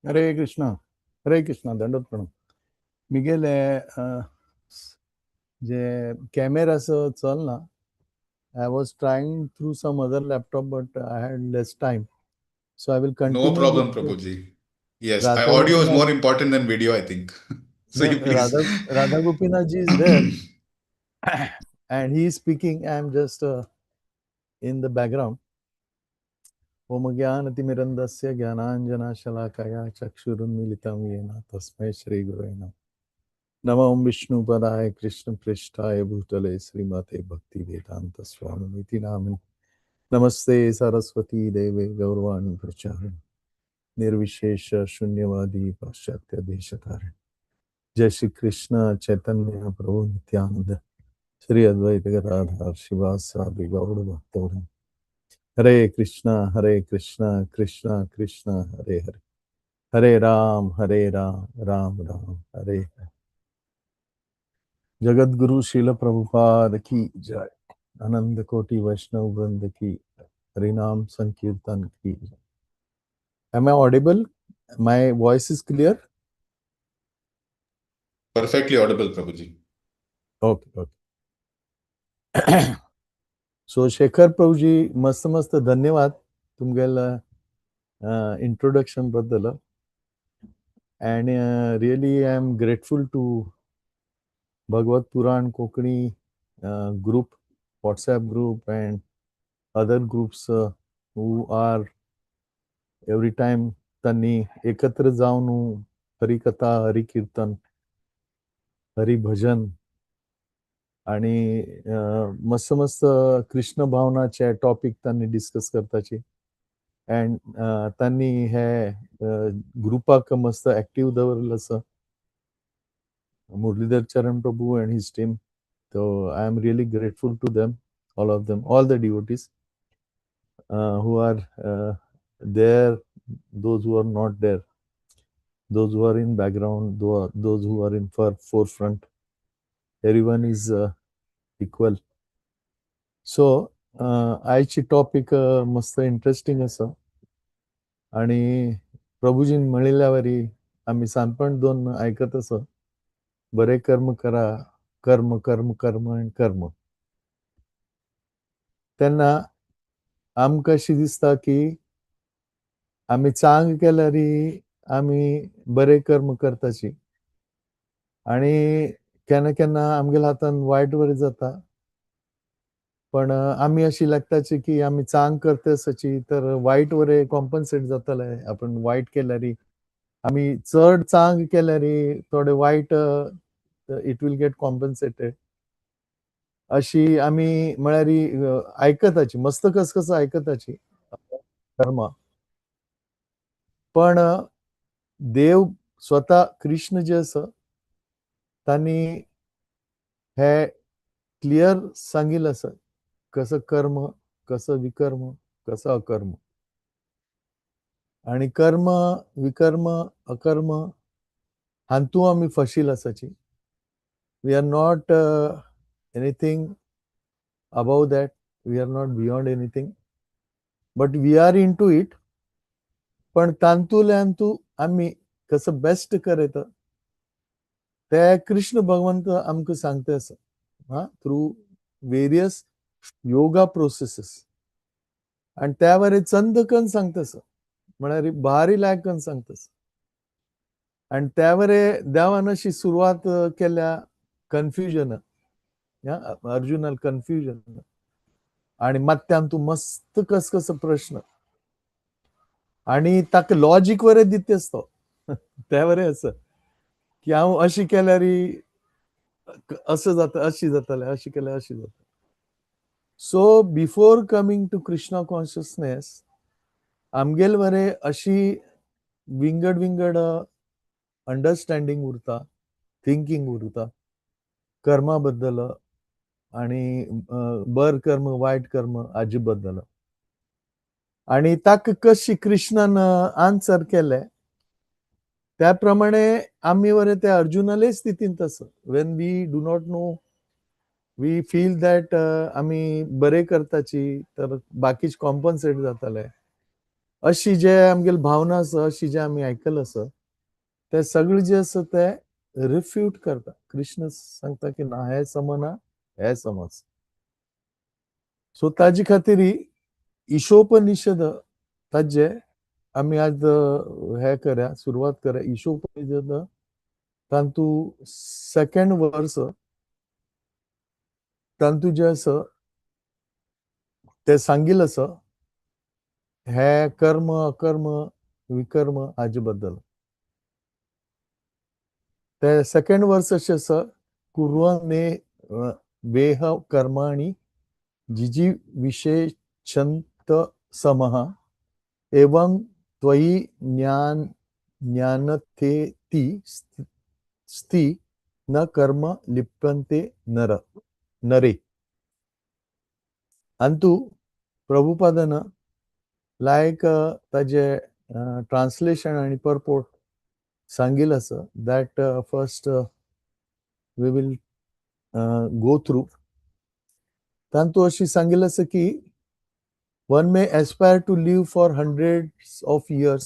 हरे कृष्णा दंडवत प्रणाम. मी गेले जे कॅमेराचं चलना. I was trying through some other laptop, but I had less time. So I will No continue problem, with Prabhuji. Yes, Radha audio is more Gopinath. important than video, I think. So No, you please. Radha Gopinath ji is there, and he is speaking. I am just in the background. Om Gyanatimirandasya Gyananjana Shalakaya Chakshurunmilitam Yena Tasmai Shri Gurave Namaः. नमो विष्णुपदाय कृष्ण पृष्ठाय भूतले श्रीमते भक्ति वेदांत स्वामी नामिने नमस्ते सरस्वती देवे गौरवाणी प्रचारिणे निर्विशेष शून्यवादी पाश्चात्य देशतारिणे जय श्री कृष्ण चैतन्य प्रभु नित्यानंद श्री अद्वैत गदाधर शिवासादि गौर भक्तवृंद हरे कृष्णा कृष्णा कृष्णा हरे हरे हरे राम राम राम हरे हरे. जगत गुरु श्रील प्रभुपाद की जय. आनंद कोटि वैष्णव वृंद की हरिनाम संकीर्तन की जय. Am I audible? My voice is clear? Perfectly audible, Prabhuji. Okay. So Shekhar प्रभुजी मस्त धन्यवाद तुमगेला इंट्रोडक्शन बद्दल. And really I am grateful to Bhagavad Puran Kokani group, WhatsApp group and other groups who are every time त्यांनी एकत्र जाऊन हरिकथा हरिकीर्तन हरिभजन आणि मस्त कृष्ण भावनाचे टॉपिक त्यांनी डिस्कस करताची. अँड त्यांनी हे ग्रुपाक मस्त ऍक्टिव्ह दवरलं असं Muralidhar Charan Prabhu and his team. So I am really grateful to them, all of them, all the devotees who are there, those who are not there, those who are in background, those who are in forefront. Everyone is equal. So आजची topic मस्त interesting असं आणि प्रभूजीन म्हणिल्ल्यावरी आम्ही सांगपण दोन ऐकत असं बरे कर्म करा कर्म कर्म कर्म आणि कर्म. त्यांना आमकां अशी दिसता की आम्ही चांग केल्यारी आम्ही बरे कर्म करताची आणि केन्ना केन्ना आमगेल्या हातान वायट वरी जाता. पण आम्ही अशी लागताची की आम्ही चांग करते असाची तर वाईट वरे कॉम्पन्सेट जातले. आपण वाईट केल्यारी आम्ही चड चांग केल्यारी थोडे वाईट इट विल गेट कॉम्पन्सेटेड अशी आम्ही म्हळ्यार ऐकताची मस्त कसं ऐकताची कर्म. पण देव स्वतः कृष्ण जे असं त्यांनी हे क्लिअर सांगितलं असं कसं कर्म कसं विकर्म कसं अकर्म. आणि कर्म विकर्म अकर्म हांतू आम्ही फशील असाची. We are not anything above that, we are not beyond anything, but we are into it. पण तांतूल्यान्तू आम्ही कसं बेस्ट करत ते कृष्ण भगवंत आमकां सांगता असं थ्रू वेरियस योगा प्रोसेसेस. आणि त्यावरे चंद कन सांगतस म्हळ्यार भारी लायकन सांगतस. आणि त्यावरे देवान अशी सुरवात केल्या कन्फ्युजन अर्जुनाल कन्फ्युजन आणि मात्यान मस्त कसं प्रश्न आणि ताका लॉजिक वरे दितेस तो त्यावरे असं की हांव अशी केल्यारी असं जाता अशी जातालें अशी केल्यार अशी जाता. So before coming to Krishna consciousness आमगेल वरे अशी विंगड अंडरस्टँडिंग उरता थिंकिंग उरता कर्मा बद्दल आणि बर कर्म वाईट कर्म हाजे बद्दल. आणि ताका कशी कृष्णान आन्सर केले त्याप्रमाणे आम्ही वरे त्या अर्जुनाले स्थितीन तसं when we do not know we feel that आम्ही बरे करताची तर बाकीच कॉम्पन्सेट जाताले. अशी जे आमगेली भावना आसा अशी जे आमी आयकला आसा ते सगळे जे आसा ते रिफ्यूट करता. कृष्ण सांगता की ना हे समना हे समज. सो ताजे खातीर ईशोपनिशद ताजे आमी आज हे करया सुरवात करया ईशोपनिशद तांतू सेकंड वर्स तांतू जे आसा ते सांगिल्लें आसा हे कर्म अकर्म विकर्म हाजे बद्दल. ते सेकंड वर्स अशें आसा कुर्वने वेह कर्माणि जिजी विशेषंत समः एवं त्वयि ज्ञानतेति स्ति न कर्म लिप्यन्ते नरे. अंतू प्रभुपादन लायक ताजे ट्रान्सलेशन आणि परपोर्ट सांगिल्लें आसा that first we will go through. तांतू अशी सांगिल्लें आसा की one may aspire to live for hundreds of years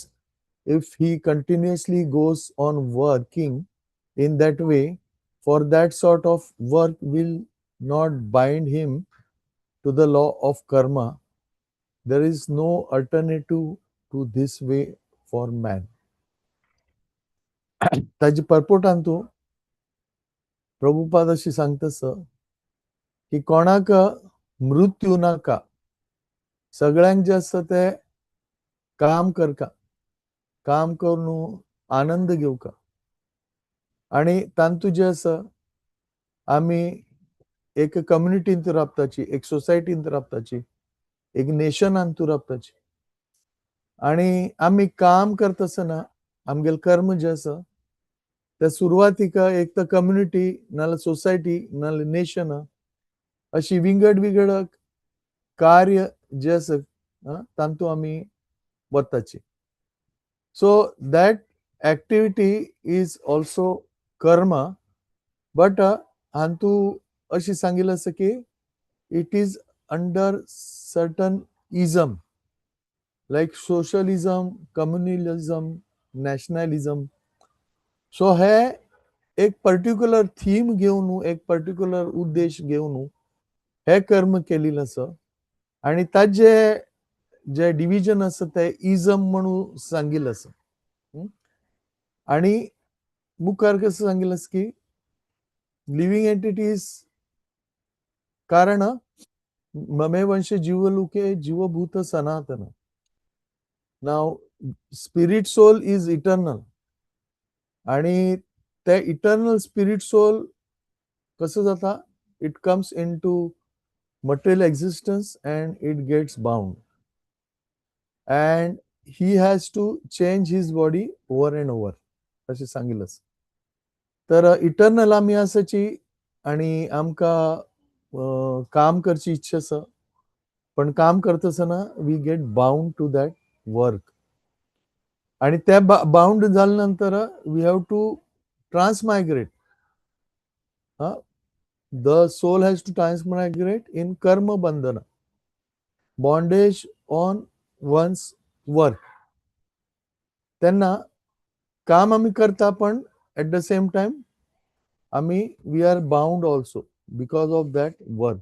if he continuously goes on working in that way, for that sort of work will not bind him to the law of karma. There is no alternative to this way for man. ताजी परपोटान तूं प्रभुपाद अशी सांगता की कोणाक मृत्यू नाका. सगळ्यांक जे आसा ते काम करका, काम करून आनंद घेवका. आणि तांतू जे आसा आमी एक कम्युनिटींत राबताची, एक सोसायटींत राबताची, एक नेशनांत राबताची. आणि आमी काम करता आसतना आमगेले कर्म जे आसा ते सुरवातीक एक तर कम्युनिटी नाल्यार सोसायटी नाल्यार नेशन अशी विंगड विंगड कार्य जे आसा तांतू आमी वताची. So that activity is also karma, but हांतू अशी सांगिल्लें आसा की it is under certain ism like socialism, communalism, nationalism. So हे एक पर्टिक्युलर थीम घेवन एक पर्टिक्युलर उद्देश घेवन हे कर्म केलेलं आसा. आणि ताजे जे डिव्हिजन आसा ते इजम म्हणून सांगिल्लें आसा. आणि मुखार कसं सांगिल्लें आसा की लिव्हिंग एंटिटीज कारण ममे वंश जीवलुके जीवभूत सनातन. नाव स्पिरिट सोल इज इटर्नल. आणि ते इटर्नल स्पिरिट सोल कसं जाता, it comes in to material existence and it gets bound and he has to change his body over and over अशें सांगिल्लें आसा. तर इटर्नल आमी आसाची आणि आमकां काम करची इच्छा आसा, पण काम करता आसतना we get bound to that work. आणि ते बाउंड जाले नंतर we have to transmigrate. The soul has to transmigrate in karma bandhana, bondage on one's work. त्यांना काम आम्ही करता, पण at the same time we are bound also because of that work.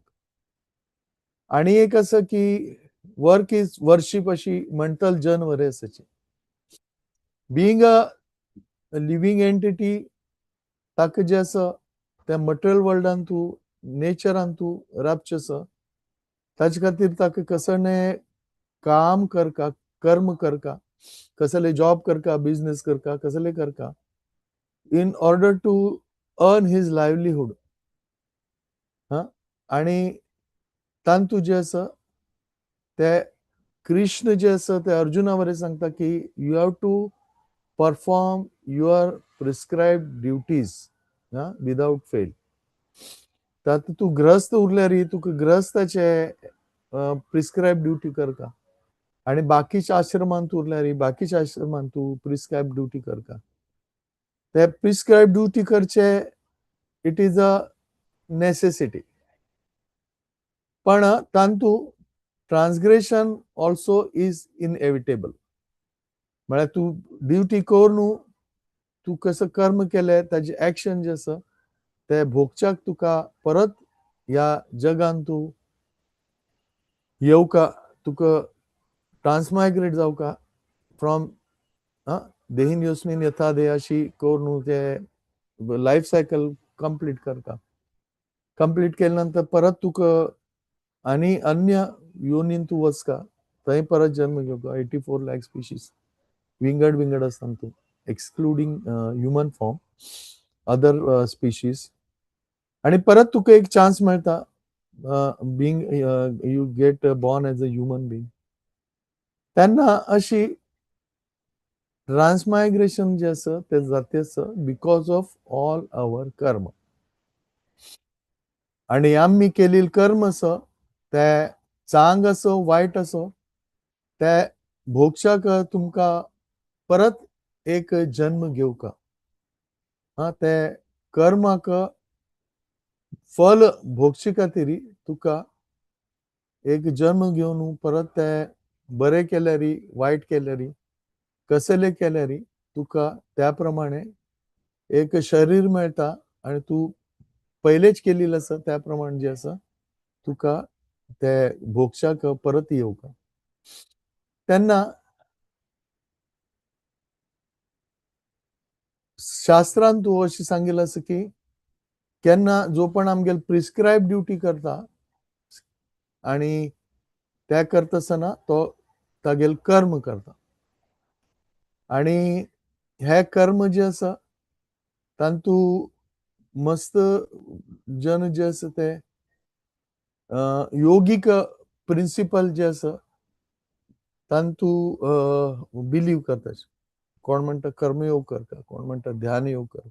आणि एक असं की वर्क इज वर्शिप अशी म्हणटल जन वरे असाची. बिईंग अ लिव्हिंग एंटिटी ताका जे आसा त्या मटेरियल वर्ल्डान तूं नेचरान तूं राबचें आसा, ताचे खातीर ताका कसले काम करका, कर्म करका, कसले जॉब करका, बिझनेस करका, कसले करका in order to earn his livelihood. आणि तांतू जे आसा ते कृष्ण जे आसा ते अर्जुना वरें सांगता की you have to perform your prescribed duties without fail. तातूंत तूं ग्रस्त उरल्यार तुका ग्रस्ताचे प्रिस्क्रायब ड्युटी करता. आणि बाकीच्या आश्रमांत उरल्यार बाकीच्या आश्रमांत तूं प्रिस्क्रायब ड्युटी करता. ते प्रिस्क्रायब ड्युटी करचे इट इज अ नेसेसिटी. पण तांतू ट्रान्सग्रेशन ऑल्सो इज इनएविटेबल. म्हळ्यार तूं ड्युटी कोर न्हू तूं कसं कर्म केलें ताजें एक्शन जें आसा ते भोगच्याक तुका परत ह्या जगान तूं येवका तुका ट्रान्समायग्रेट जावका फ्रॉम देहीन योस्मीन यथा देहाशी कोर न्हू ते लायफ सायकल कंप्लीट करता कंप्लीट केले नंतर परत तुका आनी अन्य योनीन तूं वचका थंय परत जन्म घेवका 84 लाख स्पिशीस विंगड विंगड आसता तूं एक्सक्लुडींग ह्युमन फॉर्म अदर स्पिशीस आणि परत तुका एक चान्स मेळटा being you get born as a human being तेन्ना अशी ट्रान्समायग्रेशन जे आसा ते जाते आसा बिकॉज ऑफ ऑल आवर कर्म आणि आमी केलेले कर्म आसा ते चांग असो वायट असो ते भोगशाक तुमकां परत एक जन्म घेवका ते कर्माक फल भोगचे खातीर तुका एक जन्म घेवन परत ते बरें केल्यारी वायट केल्यारी कसले केल्यारी तुका त्या प्रमाणे एक शरीर मेळटा आणि तूं पयलेच केलेलें आसा त्या प्रमाणे जें आसा तुका ते भोगशाक परत येवका तेन्ना शास्त्रांत तूं अशें सांगिल्लें आसा की केन्ना जो पण आमगेल प्रिस्क्रायब ड्युटी करता आणि त्या करता आसतना तो तागेल कर्म करता आणि हे कर्म जे आसा तातूंत मस्त जन जे आसा ते योगीक प्रिंसिपल जे आसा तातूंत बिलीव करता कोण म्हणटा कर्मयोग करता कोण म्हणटा ध्यान योग करता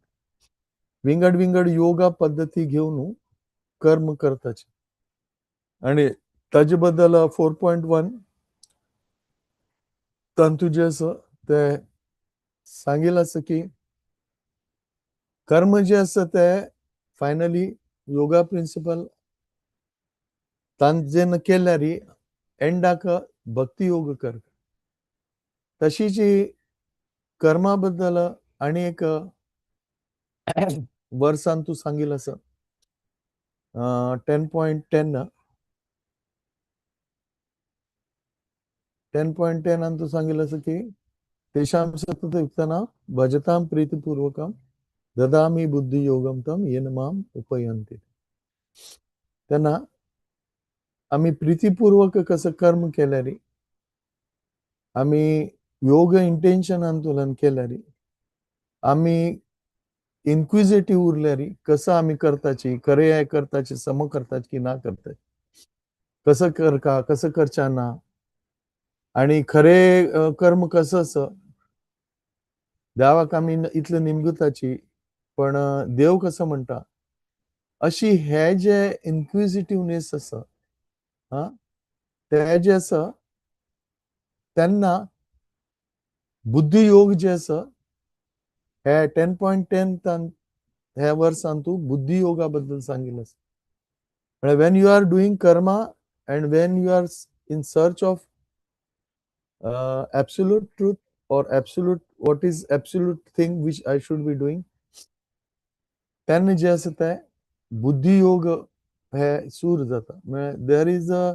विंगड विंगड योगा पद्दती घेवन कर्म करताचे आणि ताजे बद्दल 4.1 तातूंत जे आसा ते सांगिल्लें आसा की कर्म जे आसा ते फायनली योगा प्रिंसिपल तांत जेन्ना केल्यार एंडाक भक्ती योग करता तशीच कर्मा बद्दल आनी एक वर्सान तूं सांगिल्लें आसा 10.10 10.10 तूं सांगिल्लें आसा की तेषां सततयुक्तानां भजतां प्रीतिपूर्वकं ददामि बुद्धियोगं तं येन माम् उपयन्ति तेन्ना आमी प्रितीपूर्वक कसं कर्म केल्यार आमी योग इंटेन्शन आंदोलन केल्यार आमी इन्क्विजिटिव्ह उरल्यार कसं आमी करताची खरें हें करताची सम करताची की ना करताची कसं करता कसं करचा ना आणि खरें कर्म कसं आसा देवाक आमी इतलें निमगुताची पण देव कसं म्हणटा अशी हे जे इन्क्विजिटिव्हनेस आसा ते जे आसा तेन्ना बुद्धियोग जे आसा हे 10.10 ह्या वर्सान तूं बुद्धियोगा बद्दल सांगिल्लें आसा म्हळ्यार when you are doing karma and when you are in search of absolute truth or absolute what is absolute thing which I should be doing तेन्ना जे आसा ते बुद्धियोग हे सूर जाता म्हळ्यार there is a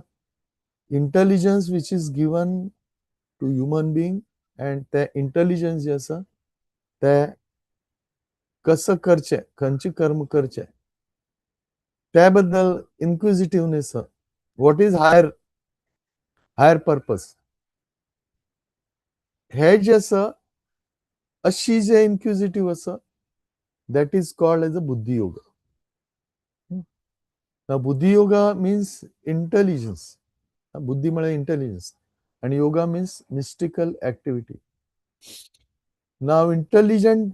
intelligence which is given to human being and ते intelligence जे आसा ते कसं करचें खंयचें कर्म करचें त्या बद्दल inquisitiveness what is higher purpose हे जे आसा अशी जे इन्क्विजिटिव्ह आसा that is called as a बुद्धियोग बुद्धियोगा मीन्स इंटेलिजन्स बुद्धी म्हळ्यार इंटेलिजन्स आणि योगा मीन्स मिस्टिकल ऍक्टिव्हिटी नाव इंटेलिजंट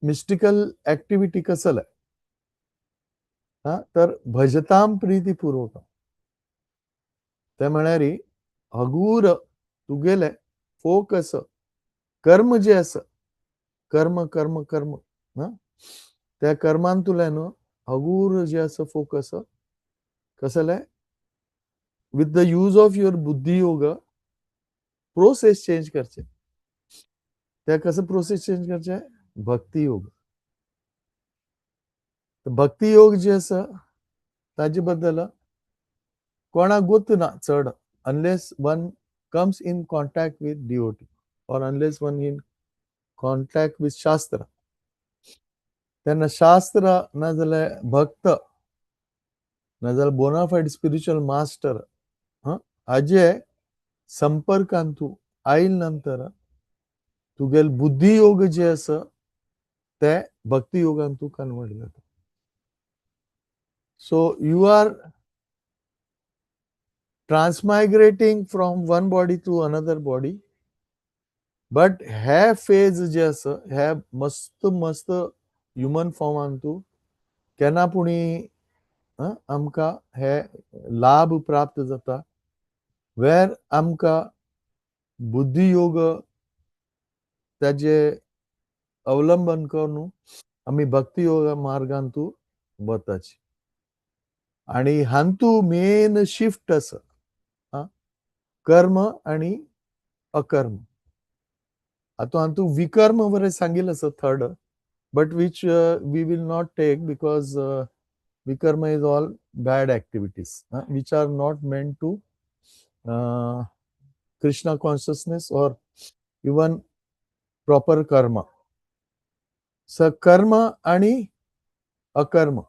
मिस्टिकल ऍक्टिव्हिटी कसं तर भजतां प्रीतीपूर्वक ते म्हळ्यार हगूर तुगेले फोकस कर्म जे आसा कर्म कर्म कर्म त्या कर्मांतल्यान हगूर जे आसा फोकस कसले with the use of your बुद्धी योग प्रोसेस चेंज करचे त्या कसं प्रोसेस चेंज करचे भक्ती योग. भक्ती योग जे आसा ताजे बद्दल कोणाक गोत ना चड, unless one comes in contact with devotee or unless one in contact with शास्त्र. तेन्ना शास्त्र नाजाल्यार भक्त नाजाल्यार बोनाफायड स्पिरिच्युअल मास्टर हाजे संपर्कांत तूं आयिल नंतर तुगेल बुद्धी योग जे आसा ते भक्ती योगान तूं कन्वर्ट जाता. So you are transmigrating from one body to another body, but हे फेज जे आसा हे मस्त मस्त ह्युमन फॉर्मान तूं केन्ना पुणी आमकां हे लाभ प्राप्त जाता, वेर आमकां बुद्धी योग ताजे अवलंबन करून आमी भक्ती योग मार्गान तूं वताची. आणि हांतू मेन शिफ्ट आसा कर्म आणि अकर्म. आता हांतू विकर्म बरें सांगिल्लें आसा third, but which we will not take because विकर्म is all bad activities which are not meant to Krishna consciousness or even proper karma. So कर्म आणि अकर्म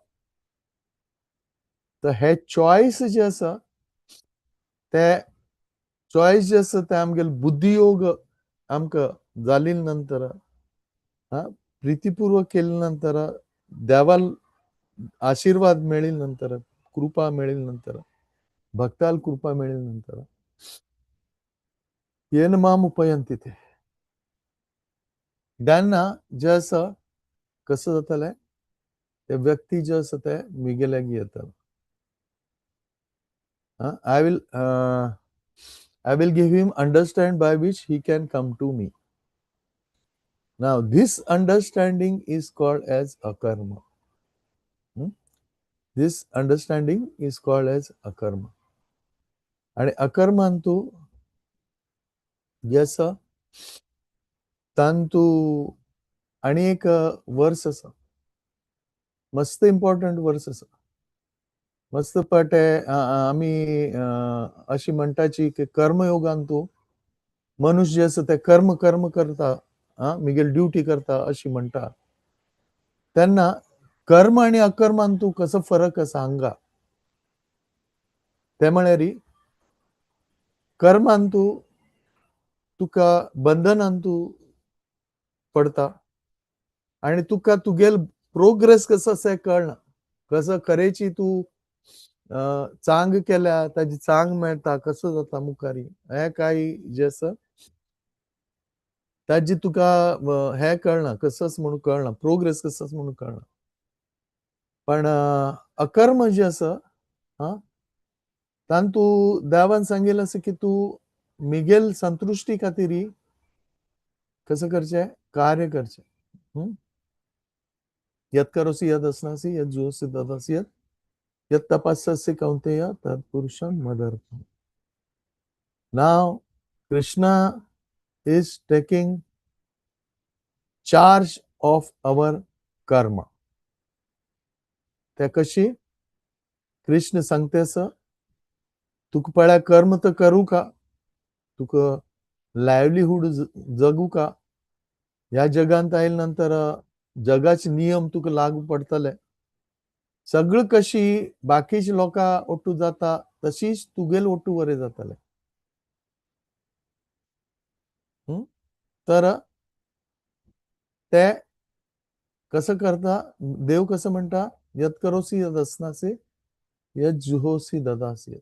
तर हे चॉईस जे आसा ते चॉईस जे आसा ते आमगेल बुद्धी योग आमकां जाली नंतर प्रितीपूर्वक केले नंतर देवाल आशीर्वाद मेळिल नंतर कृपा मेळिल नंतर भक्ताल कृपा मेळिल नंतर येन माम उपयंती तेन्ना जे आसा कसं जातलें ते व्यक्ती जे आसा ते मिगेल्याक येतले. I will give him understand by which he can come to me. Now this understanding is called as akarma. This understanding is called as akarma. आणि अकर्मांतू जे आसा तांतू आणि एक वर्स आसा, मस्त इम्पॉर्टंट वर्स आसा. मस्त पटे आमी अशी म्हणटाची की कर्मयोगान तूं मनुष्य जे आसा ते कर्म कर्म करता, मिगेल ड्युटी करता अशी म्हणटा. तेन्ना कर्म आणि अकर्मान तूं कसो फरक आसा हांगा ते म्हळ्यार कर्मान तूं तुका बंधनान तूं पडता आणि तुका तुगेल प्रोग्रेस कसो आसा कळना. कसं खरेची तूं चांग केल्या ताजी चांग मेळटा कसो जाता मुखारी हे काही जे आसा ताजी तुका हे कळना कसोच म्हणून कळना, प्रोग्रेस कसोच म्हणून कळना. पण अकर्म जे आसा तांतू देवान सांगिल्लें आसा की तूं मिगेल संतुष्टी खातीर कसं करचें कार्य करचें. यत् करोसि यद् अस्नासि यत् जुहोसि ददासि यत् तपस्यसि कौन्तेय तत्पुरुषं मदर्थम्. Now Krishna is taking charge of our karma. ते कशी कृष्ण सांगतेस तुका पळ्या कर्म तर करू का, तुका लायव्हलीहूड जगू का, ह्या जगांत आयिल नंतर जगाचे नियम तुका लागू पडतले. सगळं कशी बाकीची लोकां ओट्टू जाता तशीच तुगेल ओट्टू वरें जातले. तर ते कसं करता देव कसं म्हणता यत् करोसि यद् अस्नासि यत् जुहोसि ददासि.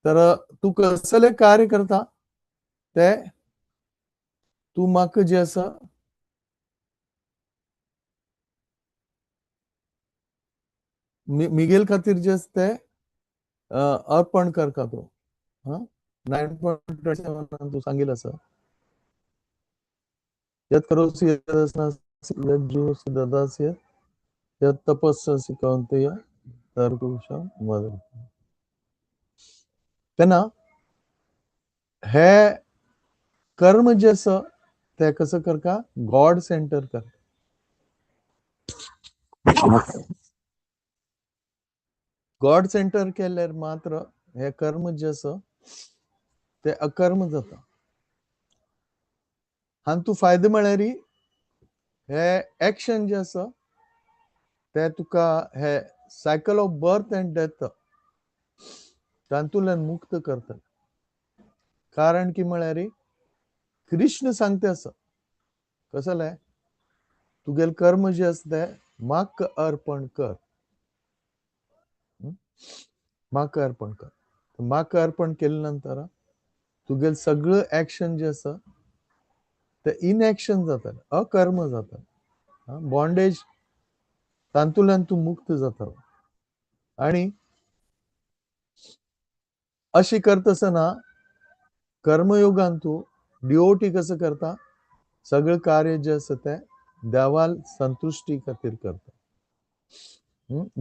तर तू कसले कार्य करता ते तू म्हाका जे आसा मिगेल खातीर जे आसा ते अर्पण करता तूं. 9.27 तू सांगिल्लें आसा यत् करोसि यद् अस्नासि यत् जुहोसि ददासि यत् तपस्यसि कौन्तेय तत्पुरुषं मदर्थम्. तेन्ना हे कर्म जे असं ते कसं करता गॉड सेंटर कर. गॉड सेंटर केल्यार मात्र हे कर्म जे असं ते अकर्म जाता. हातूं फायदो म्हळ्यार हे एक्शन जे आसा ते तुका हे cycle of birth and death तातूंतल्यान मुक्त करता. कारण की म्हळ्यार कृष्ण सांगता आसा कसले तुगेले कर्म जे आसा ते म्हाका अर्पण कर. म्हाका अर्पण कर. म्हाका अर्पण केले नंतर तुगेले सगळं एक्शन जे आसा ते इनएक्शन जाताले, अकर्म जाता. बॉन्डेज तातूंतल्यान तूं मुक्त जाता. आणि अशी करतासतना कर्मयोगान तूं डिओटी कसं करता सगळं कार्य जे आसा ते देवाल संतुष्टी खातीर करता.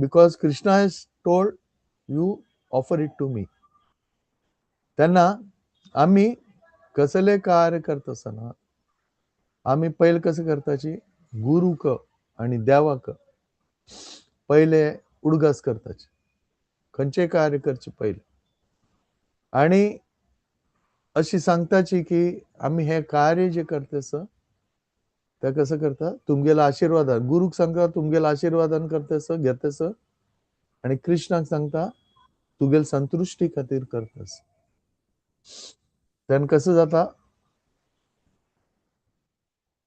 Because Krishna has told you offer it to me. तेन्ना आमी कसले कार्य करतासतना आमी पयले कसं करताची गुरुक आणि देवाक पहिले उडगास करताचे खंयचें कार्य करचे पयले. आणि अशी सांगताची की आमी हे कार्य जे करतास ते कसं करता तुमगेले आशीर्वादान गुरुक सांगता तुमगेले आशीर्वादान करतास घेतास आणि कृष्णाक सांगता तुगेले संतुष्टी खातीर करतास. तेन्ना कसं जाता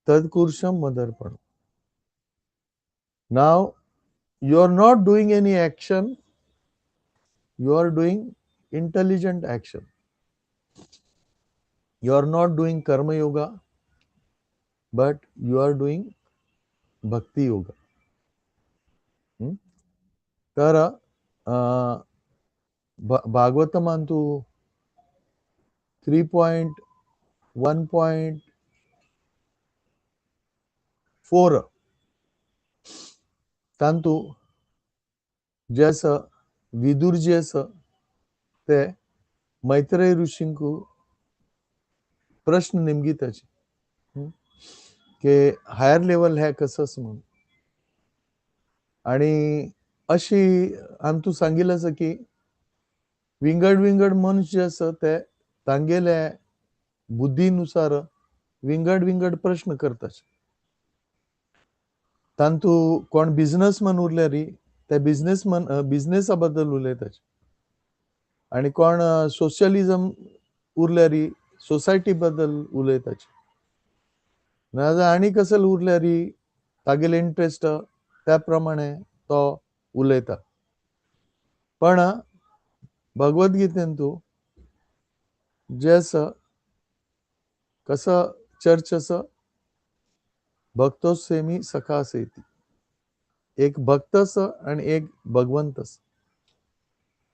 तत्पुरुषम मदर्पण. नाव you are not doing any action, you are doing intelligent action. You are not doing karma yoga, but you are doing bhakti yoga. तर भागवतमान तू 3.1.4 तांतू जे आसा विदूर जे आसा ते मैत्रेय ऋषींक प्रश्न निमगिताचे की हायर लेवल हे कसं आसा म्हणून. आणि अशी हांतू सांगिल्लें आसा की विंगड विंगड मनुष्य जे आसा ते तांगेले बुद्धीनुसार विंगड विंगड प्रश्न करताचे. तांतू कोण बिझनेसमॅन उरल्यार ते बिझनेसा बद्दल उलयताचे. आणि कोण सोशलिझम उरल्यार सोसायटी बद्दल उलयताचे. नाजाल्यार आनी कसले उरल्यार तागेले इंट्रस्ट त्या प्रमाणे तो उलयता. पण भगवद्गीतेन तू जे आसा कसं चर्च आसा भक्तो सेमी सखा सेती. एक भक्त आसा आणि एक भगवंत आसा.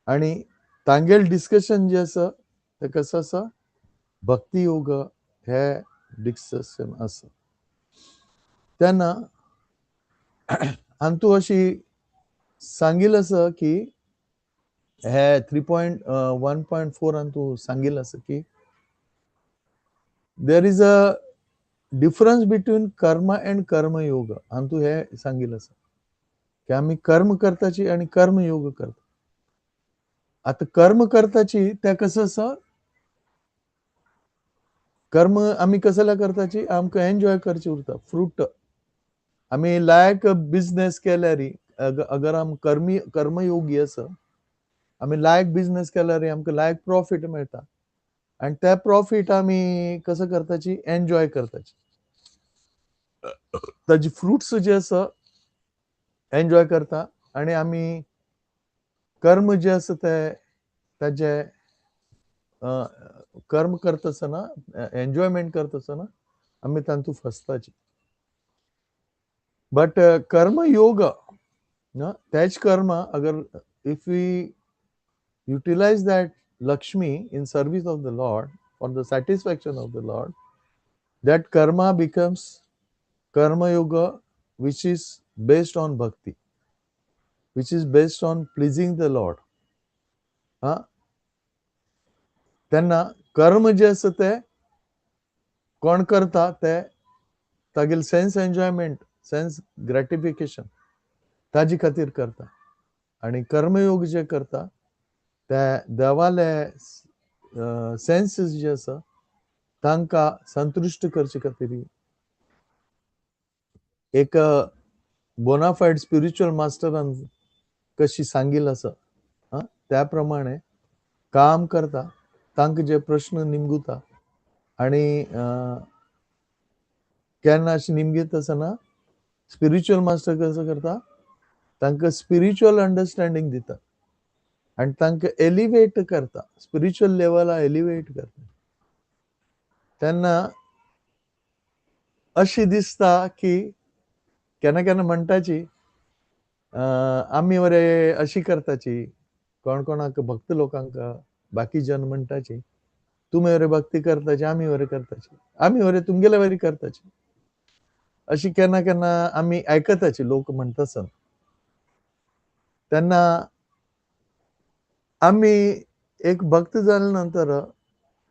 आणि तांगेल डिस्कशन जे आसा ते कसं आसा भक्ती योग हे डिस्कशन आसा. तेन्ना हांतू अशी सांगिल्लें आसा की हे 3.1.4 हांतू सांगिल्लें आसा की there is a difference between कर्म अँड कर्मयोग. हांतू हे सांगिल्लें आसा की आमी कर्म करताची आणि कर्मयोग करता. आता कर्म करताची ते कसं आसा कर्म आमी कसल्या करताची आमकां एन्जॉय करची उरता फ्रूट. आमी लायक बिझनेस केल्यार अगर आमी कर्मयोगी आसा आमी लायक बिझनेस केल्यार आमकां लायक प्रॉफिट मेळटा. आणि त्या प्रॉफिट आमी कसं करताची एन्जॉय करताची. ताजी फ्रुट्स जे आसा एन्जॉय करता. आणि आमी कर्म जे आसा ते ताजे कर्म करतासतना एन्जॉयमेंट करतासतना आमी तांतू फसताची. बट कर्म योग तेच कर्म अगर if we utilize that Lakshmi in service of the Lord for the satisfaction of the Lord, that karma becomes karma yoga which is based on bhakti, which is based on pleasing the Lord. त्यांना कर्म जे आसा ते कोण करता ते तागेल sense enjoyment, sense gratification ताजी खातीर करता. आणि कर्मयोग जे करता ते देवाले सेन्सीस जे आसा तांकां संतुश्ट करचे खातीर एक बोनाफायड स्पिरिच्युअल मास्टरान कशी सांगिल्ल आसा त्या प्रमाणे काम करता, तांकां जे प्रश्न निमगुता आणि केन्ना अशें निमगीत आसतना स्पिरिच्युअल मास्टर कसो करता, तांकां स्पिरिच्युअल अंडरस्टँडींग दिता आनी तांकां एलिवेट करता, स्पिरिच्युअल लेवला एलिवेट करता. तेन्ना अशी दिसता की केन्ना केन्ना म्हणटाची आमी वरे अशी करताची, कोण कोणाक भक्त लोकांक बाकी जन म्हणटाची तुमी वरे भक्ती करताची, आमी वरे करताची, आमी वरे तुमगेले वरी करताची. अशी केन्ना केन्ना आमी आयकताची लोक म्हणटासन. तेन्ना आमी एक भक्त जाल्या नंतर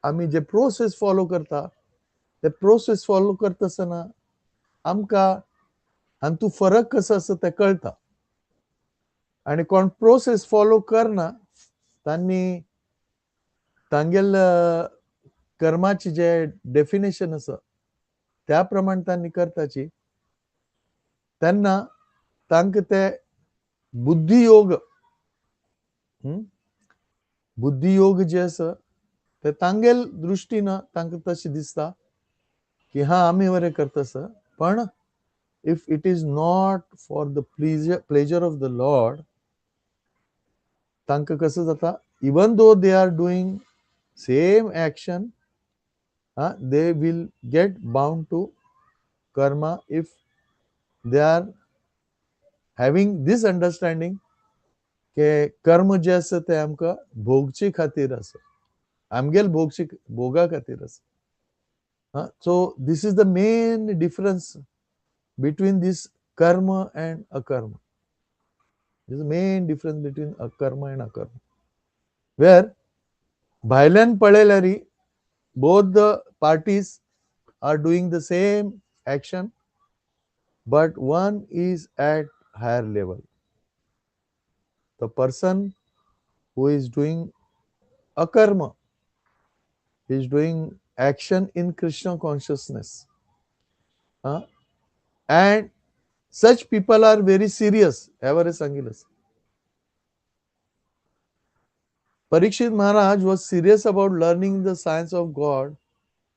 आमी जे प्रोसेस फॉलो करता ते प्रोसेस फॉलो करता आसतना आमकां हातूंत फरक कसो आसा तें कळटा. आनी कोण प्रोसेस फॉलो करना तांणी तांगेल कर्माचे जे डेफिनेशन आसा त्या प्रमाणे तांणी करताची. तेन्ना तांकां ते बुद्धियोग बुद्धियोग जे आसा ते तांगेल दृश्टीन तांकां तशें दिसता की आमी बरें करता आसा. पण if it is not for the pleasure of the Lord, तांकां कसो जाता, even though they are doing same action, they will get bound to karma if they are having this understanding के कर्म जे आसा ते आमकां भोगचे खातीर आसा, आमगेल भोगा खातीर आसा. So this is the main difference between this karma and akarma. This is the main difference between akarma and akarma. Where भायल्यान पळयल्यारी both the parties are doing the same action, but one is at higher level. The person who is doing akarma is doing action in Krishna consciousness. And such people are very serious. Ever Sangilas. Parikshit Maharaj was serious about learning the science of God,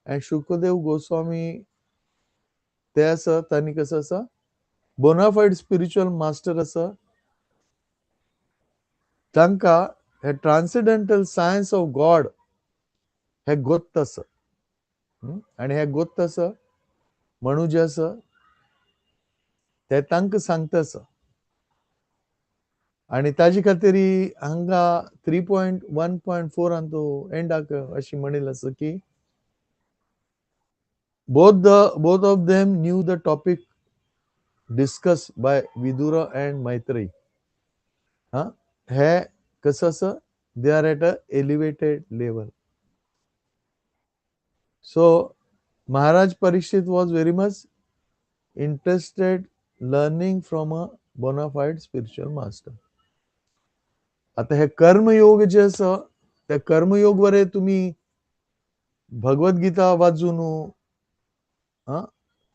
and Shukadev Goswami ते आसा तांणी कसो आसा bona fide spiritual master आसा. तांकां हे transcendental science of God हे गोत्त आसा. आनी हे गोत्त आसा म्हणून जे आसा ते तांकां सांगता आसा. आनी ताजे खातीर हांगा 3.1.4 हांतू एंडाक अशी म्हणिल्ली आसा की both of them knew the topic discussed by Vidura and Maitreyi. हे कसं आसा, they are at a elevated level. So Maharaj Parikshit was very much interested learning from a bona fide spiritual master. आता हे कर्मयोग जे आसा त्या कर्मयोग वरे तुम्ही भगवद्गीता वाचून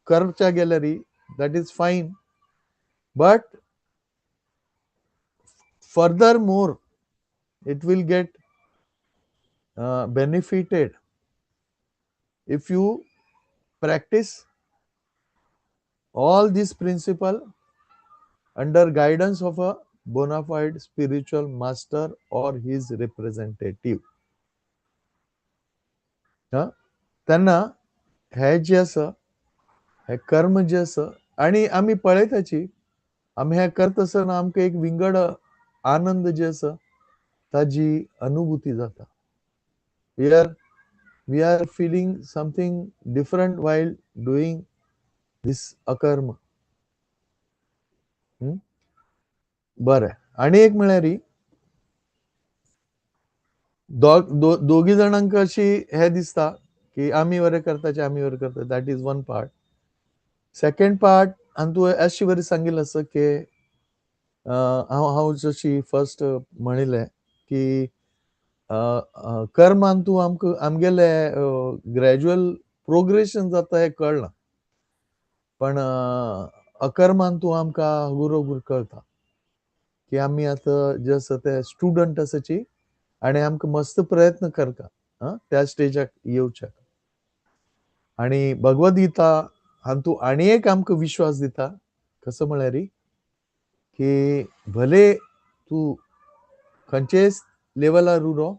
करच्या गेल्यारी that is fine, but furthermore it will get benefited if you practice all these principles under guidance of a bona fide spiritual master or his representative. त्यांना हे जे आसा हे कर्म जे आसा आनी आमी पळयताची आमी हे करता आसतना आमकां एक विंगड आनंद जे आसा ताजी अनुभूती जाता. we are feeling something different while doing this akarma. बरें. आनी एक म्हळ्यार दोगी जाणांक अशी हे दिसता की आमी वरें करता that is one part. Second part आणि तू अशी बरी सांगिल्लें आसा की हांव जशी फर्स्ट म्हणिल्लें की कर्मान तूं आमगेले ग्रॅज्युअल प्रोग्रेशन जाता हें कळना, पण अकर्मान तूं आमकां गुरोगूर कळटा की आमी आतां जे आसा ते स्टुडंट आसाची आणि आमकां मस्त प्रयत्न करता त्या स्टेजाक येवच्याक. आणि भगवद्गीता हातूं आनी एक आमकां विश्वास दिता कसो म्हळ्यार की भले तूं खंयचेय लेवलार उरो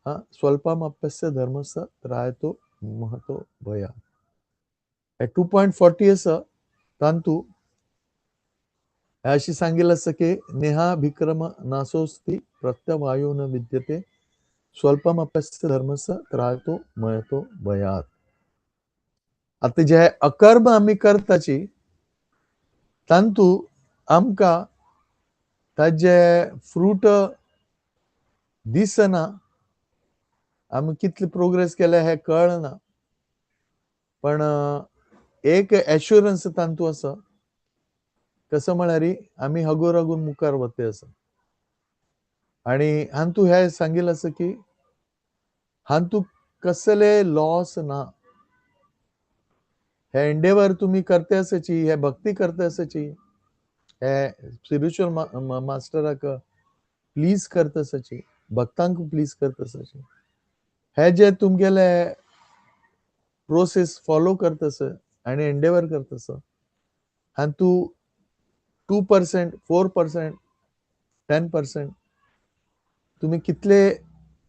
स्वल्पमप्यस्य धर्मस्य त्रायतो महतो भयात्. हे 2.40 आसा तांतू अशी सांगिल्लें आसा की नेहा भिक्रम नासोस्ति प्रत्यवायो न विद्यते स्वल्पमप्यस्य धर्मस्य त्रायतो महतो भयात्. आता जे अकर्म आमी करताची तांतू आमकां ताजे फ्रूट दिसना, आमी कितले प्रोग्रेस केले हे कळना, पण एक एश्युरन्स तांतू आसा कसो म्हळ्यार आमी हगूर हगूर मुखार वते आसा. आणि हांतू हे सांगिल्लें आसा की हांतू कसले लॉस ना. हे एंडेवर तुमी करते आसाची, हे भक्ती करते आसाची, हे स्पिरिच्युअल मास्टराक प्लीज करता आसाची, भक्तांक प्लीज करता आसाची, हे जे तुमगेले प्रोसेस फॉलो करता आसा आणि एंडेवर करता आसा हांतू 2%, 4%, 10% तुम्ही कितले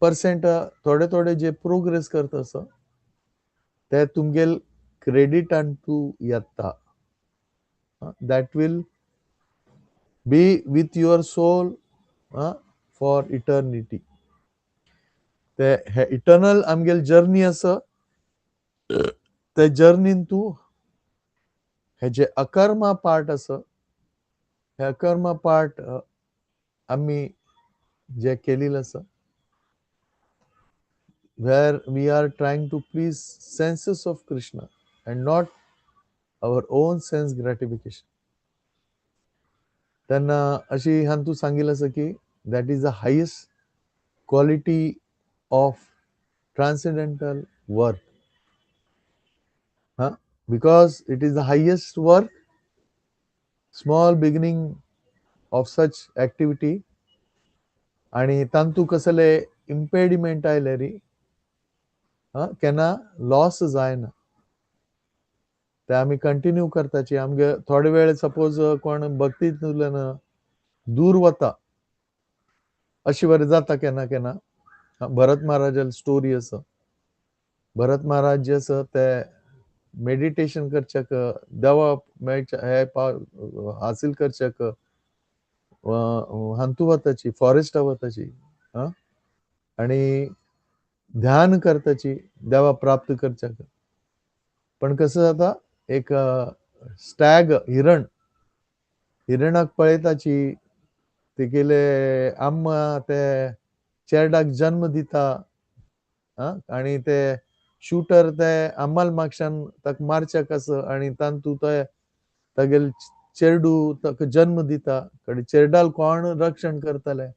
पर्सेंट थोडे थोडे जे प्रोग्रेस करता आसा ते तुमगेल क्रेडिटान तू येता. That will be with your soul for eternity. ते हे इटर्नल आमगेल जर्नी आसा ते जर्नीन तू हे जे अकर्मा पार्ट आसा हे अकर्मा पार्ट आमी जे केलेलं आसा where we are trying to please senses of Krishna and not our own sense gratification. त्यांना अशी हांतू सांगिल्लें आसा की that is the highest quality of transcendental work. Because it is the highest work, small beginning of such activity, आणि तांतू कसले impediment आयले री केन्ना लॉस जायना. ते आमी कंटिन्यू करताची. आमगे थोडे वेळ सपोज कोण भक्तींतल्यान दूर वता अशी बरें जाता केन्ना केन्ना. भरत महाराजाल स्टोरी आसा. भरत महाराज जे आसा ते मेडिटेशन करच्याक देवा मेळच्या हे हासील करच्याक हांतू वताची, फॉरेस्टा वताची आणि ध्यान करताची देवा प्राप्त करच्याक. पण कसं जाता एक स्टॅग हिरणाक पळयताची तेगेले आम्मा ते चेडाक जन्म दिता आणि ते शूटर ते आम्माल म्हापशान ताका मारच्याक आसा आणि तांतू ते तागेले चेडू ताका जन्म दिता. चेडाल कोण रक्षण करतले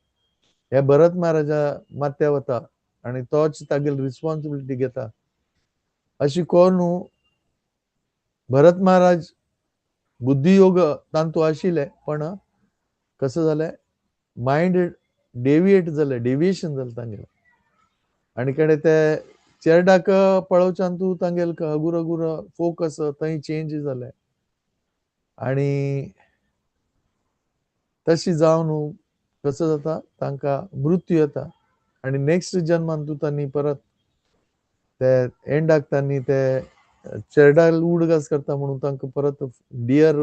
हे भरत महाराजा माथ्या वता आणि तोच तागेली रिस्पॉन्सिबिलिटी घेता. अशी कोण भरत महाराज बुद्धियोग तांतू आशिल्ले, पण कसं जालें मायंड डेविएशन जालें तांगेलें. आनी कडेन ते चेडाक पळोवच्यान तूं तांगेल हगूर हगूर फोकस थंय चेंज जाले. आणि तशी जावन कसं जाता तांकां मृत्यू येता आणि नेक्स्ट जन्मान तूं तांणी परत ते एंडाक तांणी ते चेडाल उडगास करता म्हणून तांकां परत डियर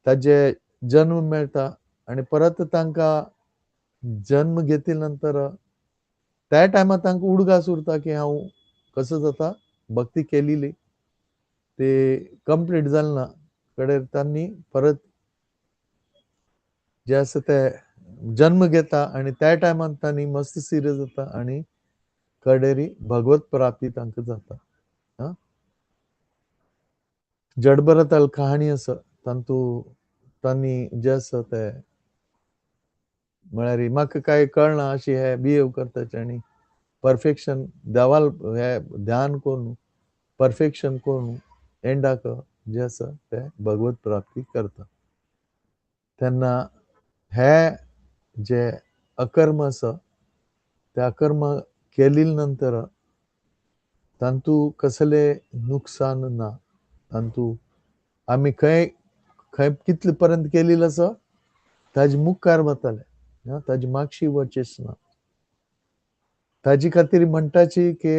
ताजे जन्म मेळटा आणि परत तांकां जन्म घेतले नंतर त्या टायमार तांकां उडगास उरता की हांव कसं जाता भक्ती केलेली ते कंप्लीट जालें ना कडेन तांणी परत जे आसा ते जन्म घेता आणि त्या टायमार तांणी मस्त सिरियस जाता आणि कडेरी भगवत प्राप्ती तांकां जाता. जडबरतल कहाणी आसा तांणी जे आसा ते म्हळ्यार म्हाका कांय कळना अशी हे बिहेव करताचे आनी परफेक्शन देवाल हे ध्यान करून परफेक्शन करून एंडाक जे आसा ते भगवत प्राप्ती करता. तेन्ना हे जे अकर्म आसा ते अकर्म केलेल्या नंतर तांतू कसले नुकसान ना. तांतू आमी खंय कितले पर्यंत केलेलो आसा ताजे मुखार वतले, ताजे मागशी वचेच ना. ताजे खातीर म्हणटाची की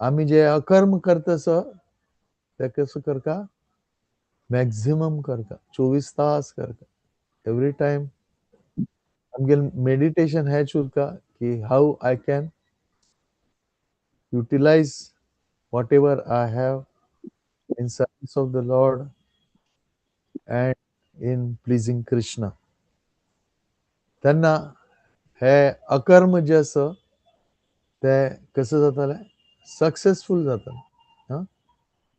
आमी जे अकर्म करता आसा ते कसो करता मॅक्झिमम करता 24 तास करता. एवरी टायम आमगेल मेडिटेशन हेच उरता की how I can utilise whatever I have in service of the lord and in pleasing Krishna. तेन्ना हे अकर्म जे आसा ते कशें जाताले सक्सेसफूल जाताले.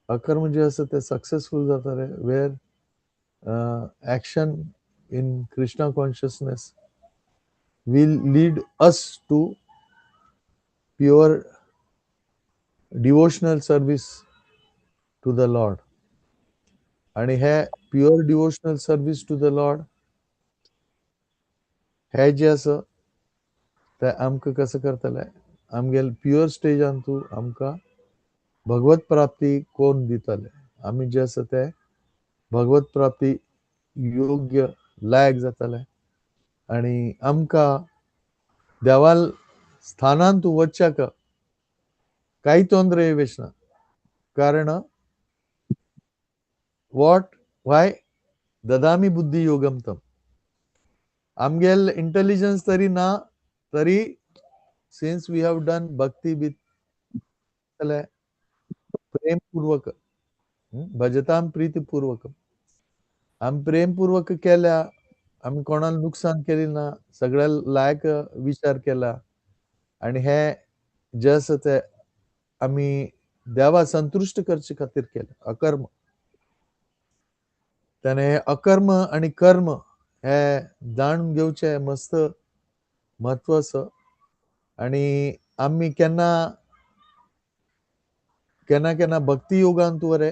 अकर्म जे आसा ते सक्सेसफूल जाताले वेर action in Krishna consciousness will lead us to pure devotional service to the Lord. आणि हे pure devotional service to the Lord हे जे आसा ते आमकां कसं करतले आमगेल प्युअर स्टेजान तूं आमकां भगवत प्राप्ती कोण दितले. आमी जे आसा ते भगवत प्राप्ती योग्य लायक जातले आनी आमकां देवाल स्थानांत वचच्याक कांय तोंदरे येवच ना. कारण वाय ददामी बुद्धी योगम तम. आमगेल इंटेलिजन्स तरी ना तरी since we have done bhakti with प्रेमपूर्वक भजताम प्रीतीपूर्वक आमी प्रेमपूर्वक केल्या. आमी कोणाला नुकसान केली ना. सगळ्या लायक विचार केला आणि हे जे आसा ते आमी देवा संतुष्ट करचे खातीर केले अकर्म. त्याने हे अकर्म आणि कर्म हे जाणून घेवचे मस्त महत्व आसा. आणि आमी केन्ना केन्ना भक्ती योगांत वरे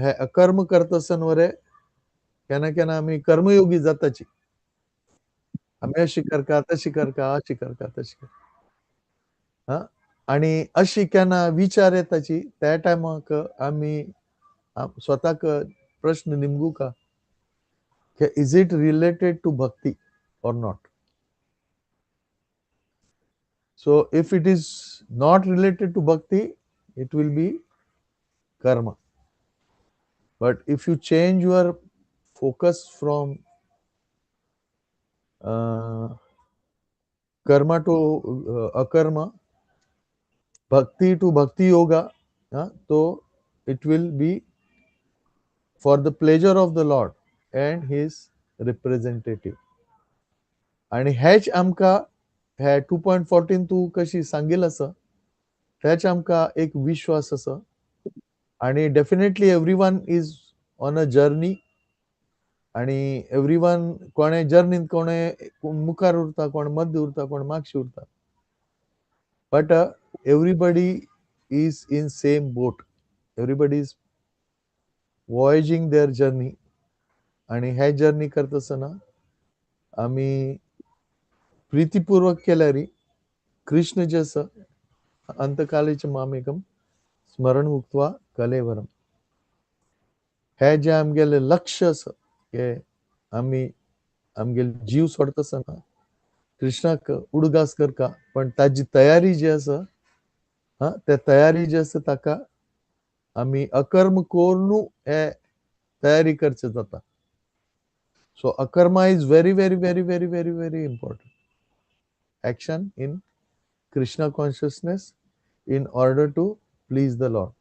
हे अकर्म करता आसतना वरे केन्ना आमी कर्मयोगी जाताची. आमी अशी करता तशी करता अशी करता तशी करता आणि अशी केन्ना विचार येताची त्या टायमाक आमी स्वताक प्रश्न निमगू का is it related to bhakti or not? So if it is not related to bhakti, it will be karma. But if you change your focus from karma to akarma, bhakti to bhakti yoga, so it will be for the pleasure of the Lord and his representative. आणि हेच आमकां हे 2.14 तू कशी सांगिल आसा तेच आमकां एक विश्वास आसा. आणि definitely everyone is on a journey आणि एवरीवन कोणे जर्नींत कोणे मुखार उरता कोण मध्य उरता कोण मागशी उरता. But everybody is in same boat. Everybody is voyaging their journey. आणि हे जर्नी करता आसतना आमी प्रीतीपूर्वक केल्यार कृष्ण जे आसा अंतकालीचे मामेकम स्मरण उक्त्वा कलेवरम. हे जे आमगेले लक्ष्य आसा की आमी आमगेले जीव सोडता आसतना कृष्णाक उडगास करता पण ताजी तयारी जी आसा ते तयारी जी आसा ताका आमी अकर्म करून हे तयारी करचे जाता. सो अकर्मा is very very very very very very important. Action in Krishna consciousness in order to please the Lord.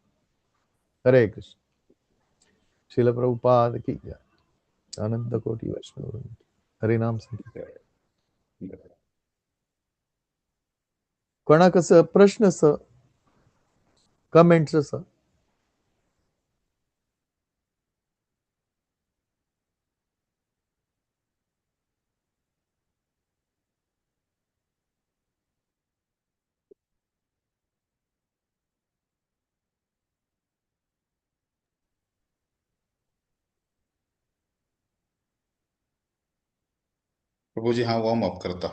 Hare Krishna. Srila Prabhupada ki jai. Ananta Koti Vaishnava. Hare Nam Sankirtan. कोणाक असं प्रश्न असं comments असं प्रभु जी, हाँ warm up करता.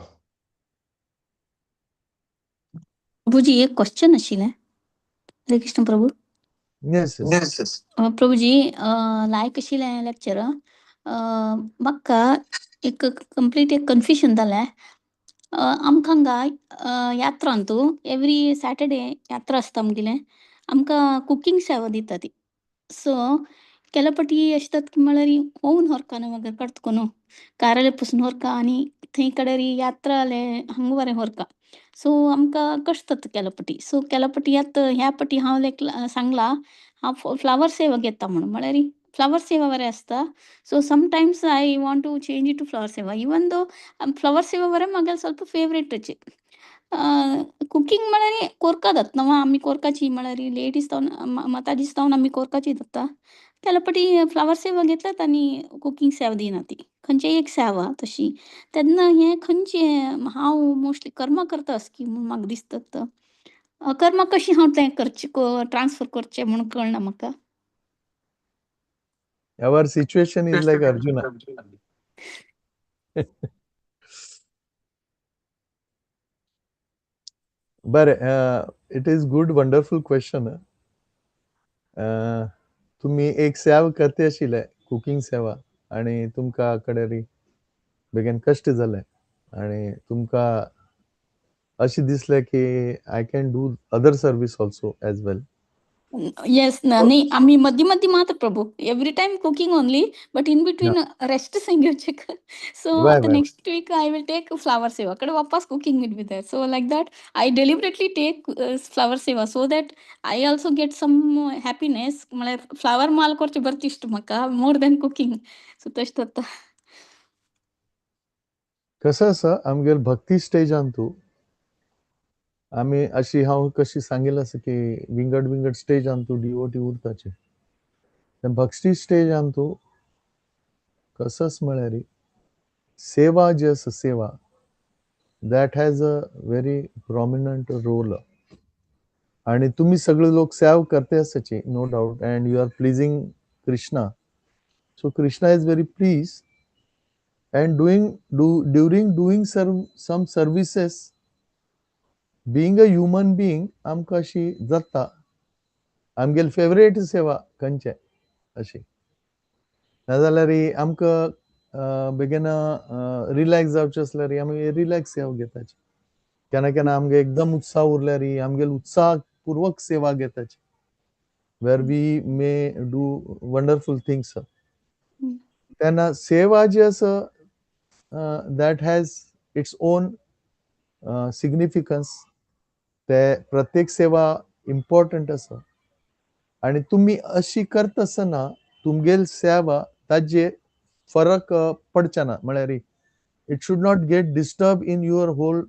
प्रभुजी एक question आशिल्लें. हरे कृष्ण प्रभु. येस प्रभुजी लायक आशिल्लें लेक्चर. म्हाका एक कंप्लीट एक कन्फ्युजन जालें. आमकां हांगा यात्रान तूं एवरी सॅटर्डे यात्रा आसता आमगेलें. आमकां कुकींग सेवा दिता ती. सो केलपटी अशें की म्हळ्यार ओवन व्हरका न्हू म्हाका कळत न्हू. काराले पसून व्हरका आनी थंय कडेन यात्रा जाले हांगा बरें व्हरका. सो आमकां कशें जाता केलपटी. सो केलपटी ह्या पटी हांव लायक सांगलां हांव फ्लावर सेवा घेता म्हणून. म्हळ्यार फ्लावर सेवा बरें आसता. So sometimes I want to change it to flower seva. Even though flower सेवा बरें म्हागेलें ಸ್ವಲ್ಪ ಫೇವ್ರೇಟ್ ಅಚ್ಚಿ. कुकींग म्हळ्यार कोरका जाता न्हू. आमी कोरकाची म्हळ्यार लेडीज जावन माताजी जावन आमी कोरकाची जाता. केलपटी फ्लावर सेवा घेतल्यात आनी कुकींग सेवा दिना ती. खंयचेय एक सेवा तशी. तेन्ना हें खंयचें हांव मोस्टली कर्मा करता की म्हूण म्हाका दिसता. कर्मा कशी हांव तें करचें ट्रान्सफर करचें म्हणून कळना म्हाका. our situation is like Arjuna. बरें, it is good wonderful question. तुम्ही एक सेवा करते आशिल्ले कुकींग सेवा आनी तुमकां कडेन बेगीन कश्ट जाले आनी तुमकां अशें दिसलें की I can do other service also as well. Yes न्ही आमी मदीं मदीं मात प्रभू every time cooking only but in between rest घेवचे. सो आतां next week I will take flower सेवा कडेन वापस cooking will be there. So like that I deliberately take flower सेवा so that I also get some happiness. म्हळ्यार flower माल करचे बरें इश्ट म्हाका मोर दॅन कुकींग. सो तशें जाता. कसं आसा आमगेर भक्ती स्टेजान तूं आमी अशी हांव कशी सांगिल्लें आसा की विंगड स्टेजान तूं डिवोटी उरताचे. भक्ती स्टेजान तूं कसंच म्हळ्यार सेवा जी आसा सेवा that has a very prominent role. आणि तुम्ही सगळे लोक सेवा करते आसाचे no doubt and you are pleasing Krishna. So Krishna is very pleased and during doing some services being a human being आमकां अशी जाता आमगेल फेवरेट सेवा खंयचे अशी नाजाल्यार आमकां बेगीन रिलॅक्स जावचें आसल्यार आमी रिलॅक्स सेवा घेताची. केन्ना आमगे एकदम उत्साह उरल्यार आमगेल उत्साहपूर्वक सेवा घेताची. where we may do wonderful things. तेन्ना सेवा जी आसा that has its own significance. ते प्रत्येक सेवा इम्पॉर्टंट आसा आनी तुमी अशी करता आसतना तुमगेल सेवा ताजेर फरक पडचे ना. म्हळ्यार it should not get disturb in your whole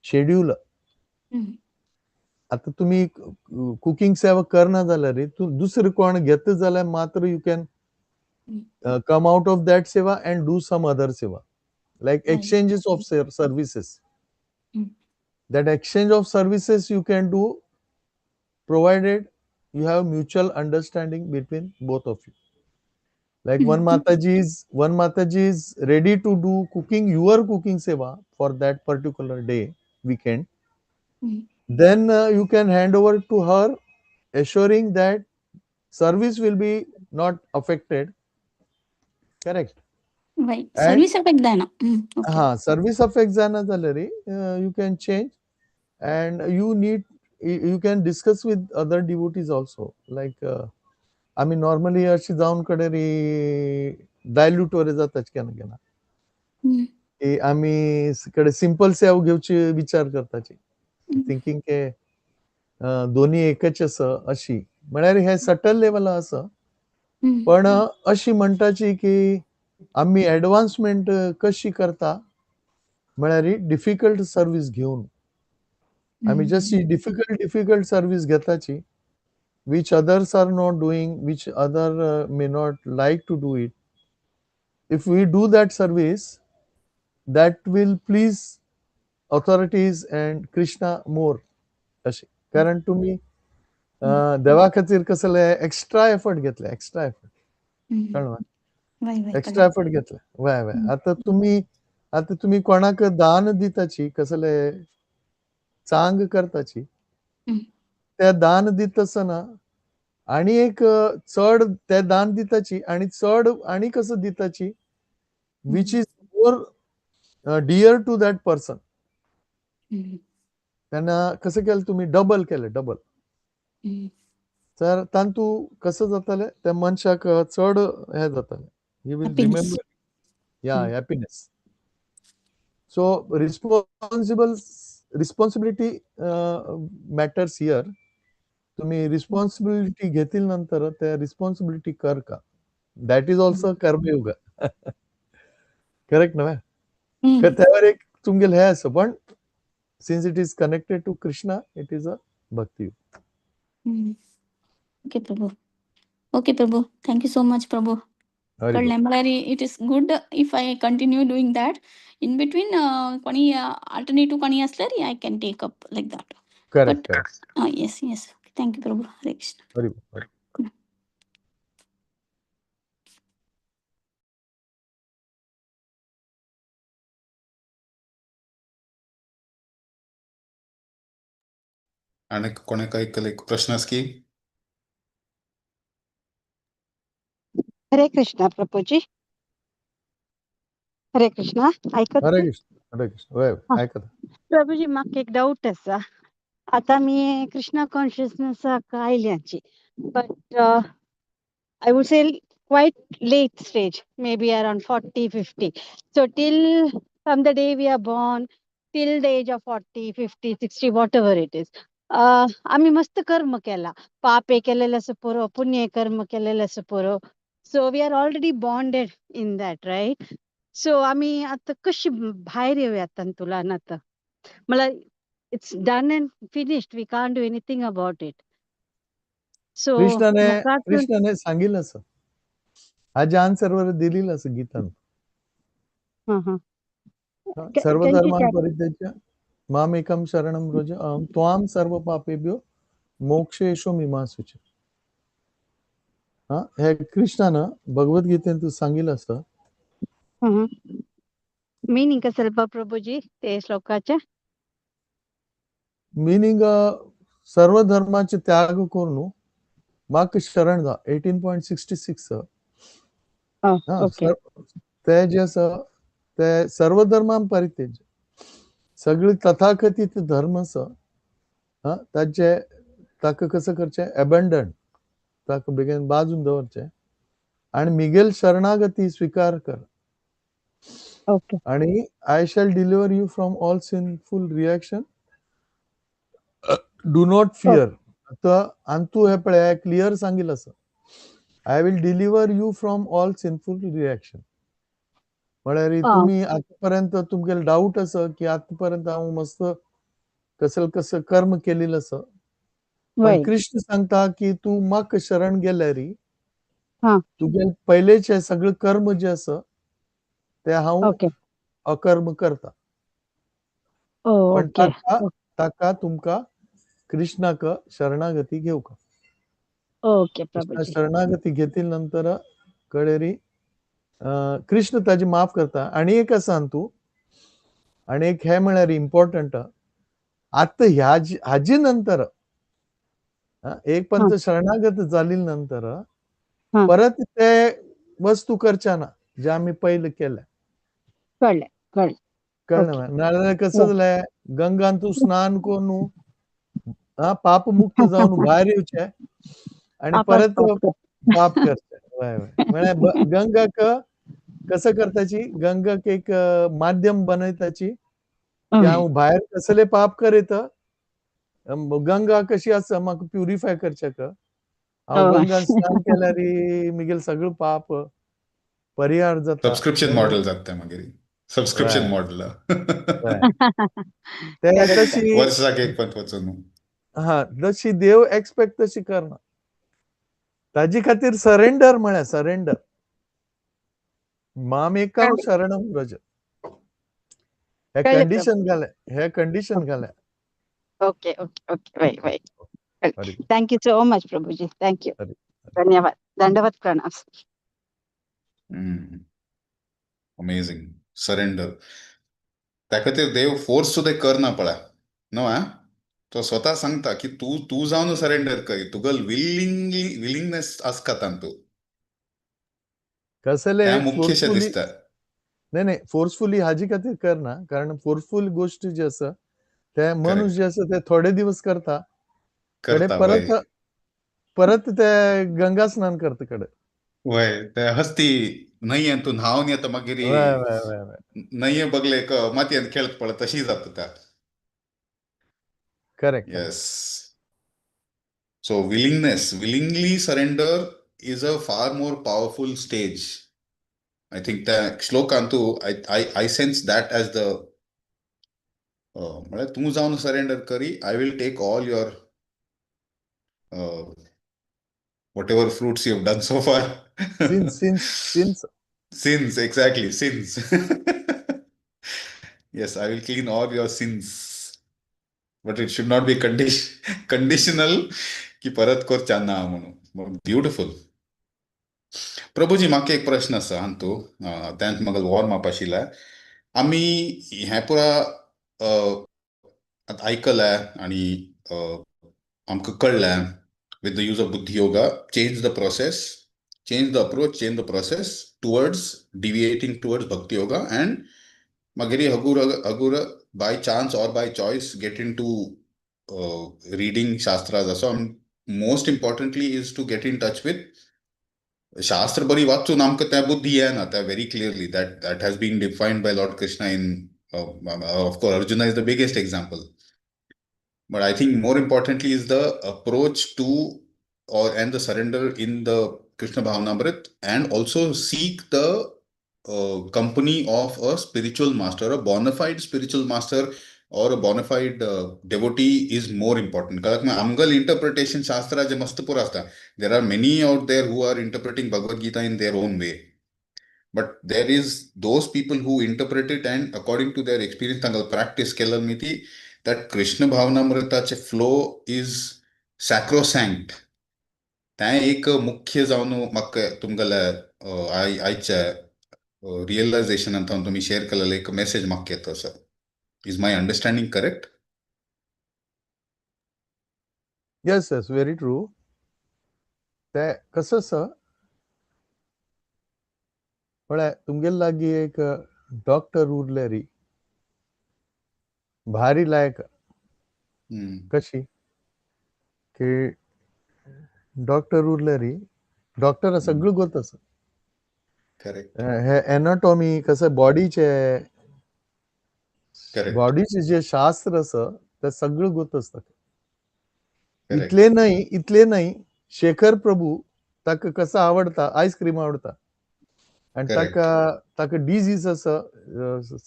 schedule. आता तुम्ही कुकिंग सेवा करना जाल्यार दुसरे कोण घेता जाल्यार मात्र you can come out of that seva and do some other seva like exchanges of services. That exchange of services you can do provided you have mutual understanding between both of you. Like one mataji is ready to do your cooking seva for that particular day weekend. Then you can hand over to her assuring that service will be not affected. Correct. Right. Service affect जायना. Service affect जायना जाल्यार you can change and you can discuss with other devotees also. Like आमी normally अशी जावन कडेन dilute वरे जाताच केन्ना की आमी कडेन सिंपल सेवा घेवची विचार करताची थिंकिंग के दोन्ही एकच आसा अशी. म्हळ्यार हे सटल लेवल आसा पण अशी म्हणटाची की आमी एडवान्समेंट कशी करता म्हळ्यार डिफिकल्ट सर्वीस घेवन आम्ही जस्ट डिफिकल्ट सर्व्हिस घेताची which others are not doing, which other may not like to do it. If we do that service, that will please authorities and Krishna more. अशे कारण तुम्ही देवा खातीर कसले एक्स्ट्रा एफर्ट घेतले, एक्स्ट्रा एफर्ट कळवा, extra effort घेतले. वय आता तुम्ही कोणाक दान दिताची कसले चांग करताची त्या दान दित आसतना आणि एक चढ ते दान दिताची आणि चढ आणि कसं दिताची which is more dear to that person. त्यांना कसं केलं तुम्ही डबल केलं डबल तर तांतू कसं जाताले त्या मनशाक चढ हे जाताले ही विल रिमेंबर या happiness. So responsibility matters here. तुम्ही रिस्पॉन्सिबिलिटी घेतील नंतर त्या रिस्पॉन्सिबिलिटी कर का that is also karmayoga. Correct ना त्यावर एक तुमगेल हे असं पण since it is connected to Krishna it is a bhakti. Okay prabhu thank you so much prabhu. कळले मला it is good if I continue doing that in between कोणी अल्टरनेटिव्ह कोणी असल्यार I can take up like that. Correct yes yes thank you prabhu. Hare Krishna. आणि कोणी काही प्रश्न की हरे कृष्णा प्रभूजी. हरे कृष्णा ऐकत हरे कृष्ण ऐकत प्रभूजी म्हाका एक डाऊट आसा. आता मी कृष्णा कॉन्शियसनेसाक आयल्यांची but I would say quite late stage, maybe around 40, 50. So till from the day we are born till the age of 40, 50, 60, whatever it is. आम्ही मस्त कर्म केला. पाप केलेलं असं पुरो, पुण्य कर्म केलेलं असं पुरो. So we are already bonded in that, right? So आम्ही आता कशी बाहेर येऊयात तंतुलानात? मला it's done and finished. We can't do anything about it. So कृष्णाने सांगितलं असं आज आन्सरवर दिलेलं असं गीतान. सर्व धर्मान् परित्यज्य माम एकम शरणम व्रज अहं त्वां सर्व पापेभ्यो मोक्षयिष्यामि मा शुचि. हे कृष्णानं भगवद्गीतेन तू सांगितलं असं. मीनिंग कसं प्रभूजी ते श्लोकाचे मीनिंग सर्व धर्माचे त्याग करून माक शरण जा 18.66. ते जे असं ते सर्व धर्मां परित्यज्य सगळे तथाकथित धर्म ताचे ताका कसं करचे अबंडन ताका बेगीन बाजून दवरचे आणि मिगेल शरणागती स्वीकार कर. आणि I shall deliver you from all sinful reaction. Do not fear. आता अंतू हे पळय क्लियर सांगितलं असं I will deliver you from all sinful reaction. म्हळ्यार तुम्ही आतापर्यंत तुमगेले डाऊट असं की आतापर्यंत हांव मस्त कसं कर्म केलेलं असं पण कृष्ण सांगता की तू म्हाका शरण गेल्यार तुगे पहिलेचे सगळे कर्म जे असं ते हांव अकर्म करता. पण ताका तुमका कृष्णाक शरणागती घेवका. शरणागती घेतील नंतर कळेरी कृष्ण ताजी माफ करता. आणि एक आसा तू आणि एक हे म्हळ्यार इम्पॉर्टंट आता हाजी नंतर एक पंत शरणागत जाली नंतर परत ते वस्तू करच्या ना जे आम्ही पहिले केल्या. कळलं नाल्यार कसं जालें गंगान तू स्नान करून पाप मुक्त जाऊन भायर येवचे आणि परत पाप करचे. म्हळ्यार गंगाक कसं करताची गंगाक एक माध्यम बनयताची की हांव भायर कसले पाप करीत गंगा कशी आसा म्हाका प्युरिफाय करच्याक हांव गंगान स्नान केल्यार मिगेल सगळं पाप परिहार जाता. सबस्क्रिप्शन मॉडेल जाता मागीर सबस्क्रिप्शन Right. मॉडेल ते Correct. तशी वर्साक एक पण वचून हा जशी देव एक्सपेक्ट तशी करना ताजी खातीर सरेंडर म्हळ्यार सरेंडर मामेकम शरणम व्रज हे Correct, कंडिशन घाल्या Okay, okay, okay. Right. Very good. Thank you so much, Prabhuji. Thank you. Very Dhanyavad. Dandavat pranams. Amazing surrender त्या खातीर देव फोर्स सुद्धा करना पळय न्हू तो स्वता सांगता की तू तू जावन सरेंडर कर तुगेल विलिंगनेस आसता तातूंत कसले त्या मुख्यशें फोर्सफुली दिसता नाही फोर्सफुली हाजी खातीर करना कारण फोर्सफुल गोष्ट जी आसा ते मनुष्य जे आसा ते थोडे दिवस करता करता परत परत ते गंगा स्नान करता वय ते हस्ती न्हंयेंतून न्हांवन येता मागीर वय न्हंये बगले मातयेंत खेळत पळय तशी जाता त्या correct yes so willingly surrender is a far more powerful stage. I think the shlokantu I sense that as the तू जावन surrender curry I will take all your whatever fruits you've done so far. Since Sins, exactly, sins. Yes, I will clean all your sins. But it should not be conditional की परत करच्या ना म्हणून beautiful Prabhuji म्हाका एक प्रश्न आसा हातू त्यात म्हाका वॉर्म आशिल्लें आमी हें पुरा आयकलां आनी आमकां कळ्ळें with the use of buddhi yoga change the approach change the process towards deviating towards bhakti yoga and magiri hagura by chance or by choice get into reading shastras also most importantly is to get in touch with Shastra bari vachu namka ta buddhi hai na ta very clearly that has been defined by Lord Krishna in of course Arjuna is the biggest example but I think more importantly is the approach to and the surrender in the Krishna Bhavanamrit and also seek the company of a spiritual master, a bona fide spiritual master or a bona fide devotee is more important. Because Amgal interpretation Shastra je mast pura asta. There are many out there who are interpreting Bhagavad Gita in their own way. But there is those people who interpret it and according to their experience tangal practice kellamiti that Krishna Bhavanamritache flow is sacrosanct. त्या एक मुख्य जावन म्हाका तुमगेले आयच्या realisation अंत तुम्ही share केलेलं एक मेसेज म्हाका येता sir is my understanding correct yes very true ते कसं आसा म्हळ्यार तुमगेले लागीं एक डॉक्टर उरले री भारी लायक कशी की डॉक्टर उरले री डॉक्टर सगळं गोत आसा करेक्ट हे एनाटॉमी कसं बॉडीचे जे शास्त्र आसा ते सगळं गोत आसता इतले नाही शेखर प्रभू ताका कसं आवडता आईस्क्रीम आवडता आणि ताका डिजीज आसा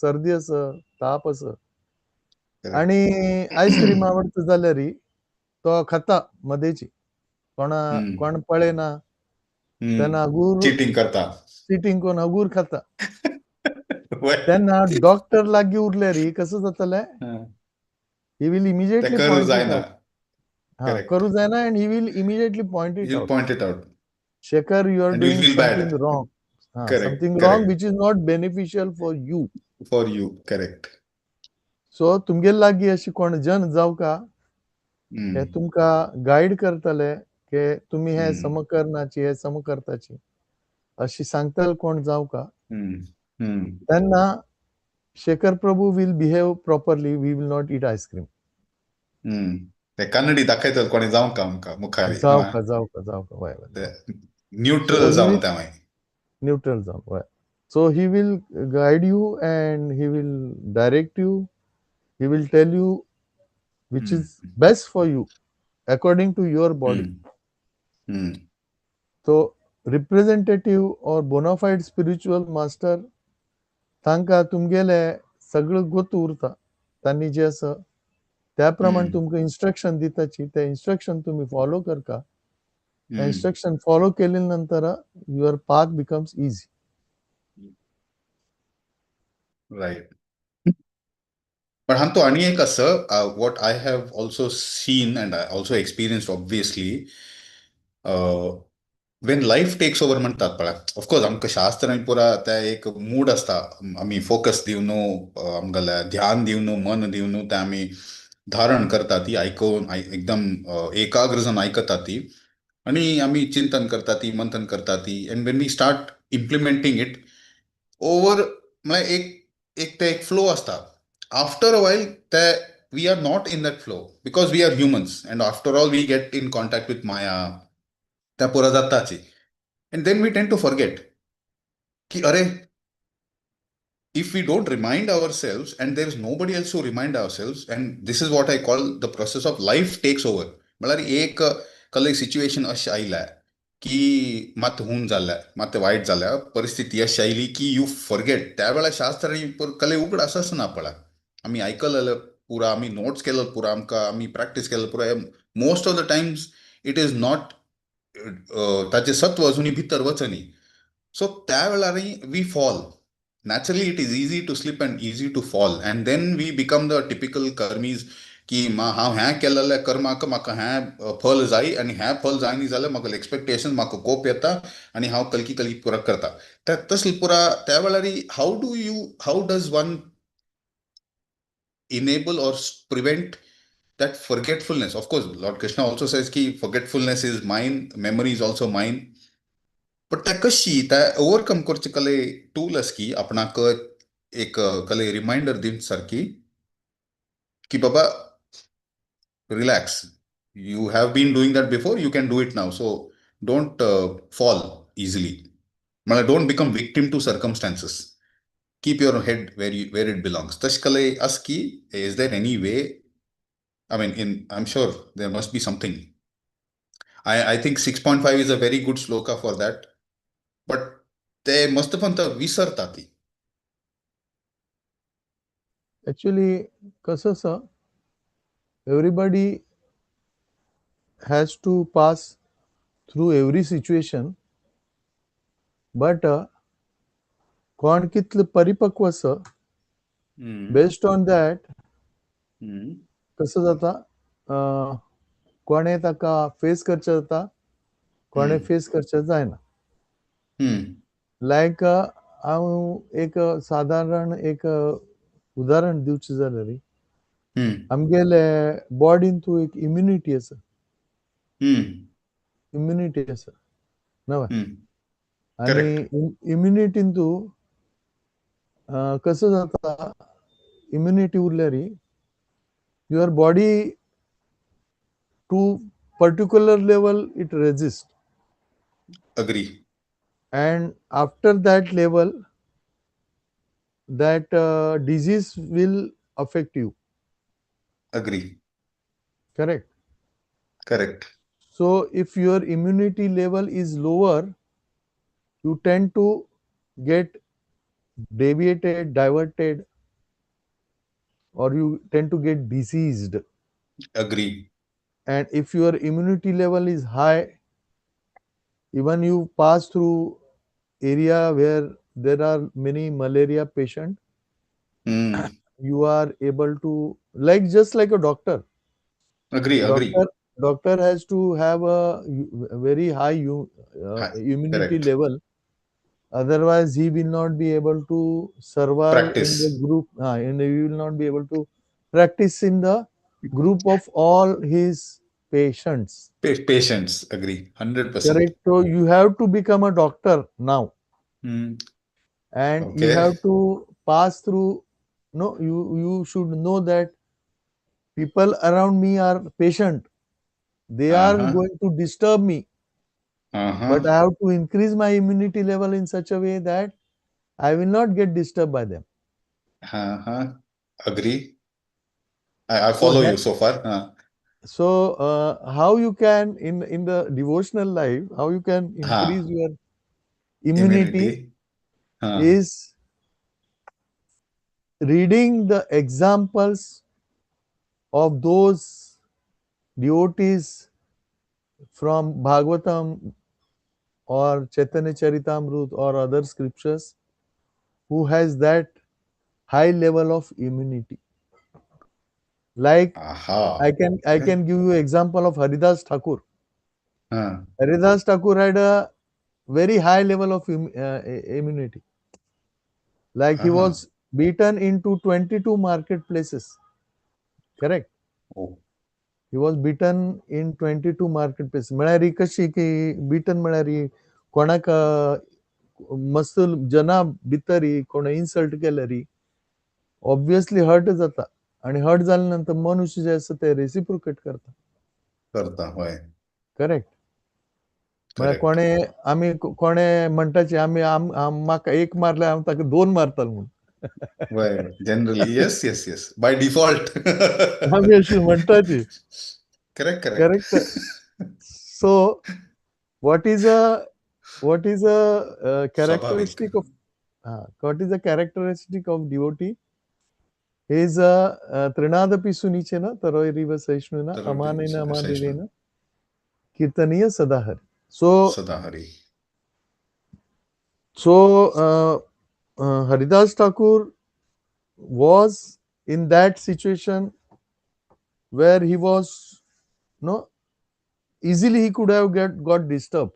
सर्दी आसा ताप आसा आणि आईस्क्रीम आवडता जाल्यार तो खाता मदेची कोण पळयना तेन्ना अगूर चिटींग करून अगूर खाता तेन्ना डॉक्टर लागीं उरले री कसं जातलें he will immediately point it out करू जायना and he will immediately point it out. Shekhar, you are doing something wrong. Something wrong which is not beneficial for you. Correct. So तुमगेले लागीं अशी कोण जन जावका हे तुमकां गायड करतले की तुम्ही हे समकरणाची हे समकर्ताची अशी सांगतले कोण जावका तेन्ना Shekhar Prabhu will behave properly we will not eat ice cream ते कन्नडी दाखयतात कोणी जावंका आमकां मुखारी जावका न्यूट्रल जावन त्या मागीर न्यूट्रल जावन so he will guide you and he will direct you he will tell you which is best for you according to your body so representative or bona fide spiritual master तांकां तुमगेले सगळं गोत उरता तांणी जे आसा त्या प्रमाणे तुमकां इन्स्ट्रक्शन दिताची ते इन्स्ट्रक्शन तुम्ही फॉलो करता इन्स्ट्रक्शन फॉलो केले नंतर your path becomes easy. Right. But Hantu, आणि एक असं what I have also seen and I also experienced obviously, when life takes over म्हणतात पळय, ऑफकोर्स आमकां शास्त्रांनी पुरा त्या एक मूड असता, आमी फोकस दिवन आमगेले ध्यान दिवन मन दिवन ते आमी धारण करता ती ऐकून एकदम एकाग्र जावन आयकता ती आणि आमी चिंतन करता ती मंथन करता ती and when we start implementing it over म्हळ्यार एक फ्लो असता. After a while, we are not in that flow because we are humans, and after all, we get in contact with Maya, त्या पुरा जाताची. And then we tend to forget ki अरे, if we don't remind ourselves and there is nobody else to remind ourselves, and this is what I call the process of life takes over. म्हळ्यार एक कल situation अशी आयल्या की मात होऊन जाल्या, मात वाईट जाल्या, परिस्थिती अशी आयली की यू फॉरगेट. त्यावेळा शास्त्रांनी कले उगड असंच ना पळा. आम्ही ऐकलेलं पुरा, आम्ही नोट्स केलं पुरा, आम्ही प्रॅक्टिस केलं पुरा. Most of the times it is not ताचे सत्व अजूनही भितर वचनी. सो त्यावेळार we fall. Naturally, it is easy to slip and easy to fall, and then we become the typical कर्मीज की हांव हें केलेल्या कर्माक म्हाका हें फल जाय आनी हें फल जाय न्ही जाल्यार म्हाका एक्सपेक्टेशन, म्हाका कोप येता आनी हांव कलकी पुरा करता. तसलें पुरा त्या वेळार how does one enable or prevent that forgetfulness? Of course, Lord Krishna also says ki forgetfulness is mine, memory is also mine. But त्या कशी त्या ओव्हरकम करचे कले टूल आस की आपणाक एक कले रिमाइंडर दिन सारकी की बाबा relax, you have been doing that before, you can do it now, so don't fall easily. म्हळ्यार don't become victim to circumstances. Keep your head where it belongs. Tashkale aski, is there any way? I mean, I'm sure there must be something. I think 6.5 is a very good sloka for that. But they must have the visartati. Actually, kasasa, everybody has to pass through every situation, but कोण कितले परिपक्व आसा based on that कसं जाता, कोणे ताका face करचें जाता, कोणे फेस करचें जायना. लायक हांव एक सादारण एक उदाहरण दिवचें जाल्यार आमगेले बॉडीन तूं एक इम्युनिटी आसा न्हय, आनी इम्युनिटीन तूं कसं जाता, इम्युनिटी उरल्यार your body to particular level it resist. Agree. And after that level, that disease will affect you. Agree. Correct. So if your immunity level is lower, you tend to get deviated, diverted, or you tend to get diseased. Agree. And if your immunity level is high, even you pass through area where there are many malaria patients, you are able to, like just like a doctor. Agree. Doctor has to have a very high immunity level. Otherwise, he will not be able to survive Practice. in the group, and he will not be able to practice in the group of all his patients. Patients, agree, 100%. Correct. So you have to become a doctor now, and you have to pass through. No, you should know that people around me are patient. They are going to disturb me, but I have to increase my immunity level in such a way that I will not get disturbed by them. Agree. I follow you so far. So how you can in the devotional life, how you can increase your immunity is reading the examples of those devotees from Bhagavatam or Chaitanya Charitamrut or other scriptures who has that high level of immunity. Like Aha. I can give you example of Haridas Thakur. Huh. Haridas Thakur had a very high level of immunity. Like he was beaten into 22 marketplaces. Correct. Oh. He was beaten in 22 marketplaces. म्हळ्यार कशी की beaten म्हळ्यार कोणाक मस्त जना भितर कोण insult केल्यार ऑब्वियसली हर्ट जाता आणि हर्ट जाल्यानंतर मनुष्य जे आसा ते रेसिप्रोकेट करता. करता होय. करेक्ट. म्हळ्यार Correct. आमी कोणे म्हणटाचे आमी म्हाका एक मारल्यार हांव ताका 2 मारतलो म्हणून. Well, generally, yes. By default. आमी अशी म्हणटाची. Correct. Correct. So, what is a characteristic of devotee? Is Trinadapi Sunichena, Taroiriva Saishnuna, Amanena Amadevena, Kirtaniya Sadahari. Sadahari. So, Haridas Thakur was in that situation where he was, easily he could have got disturbed.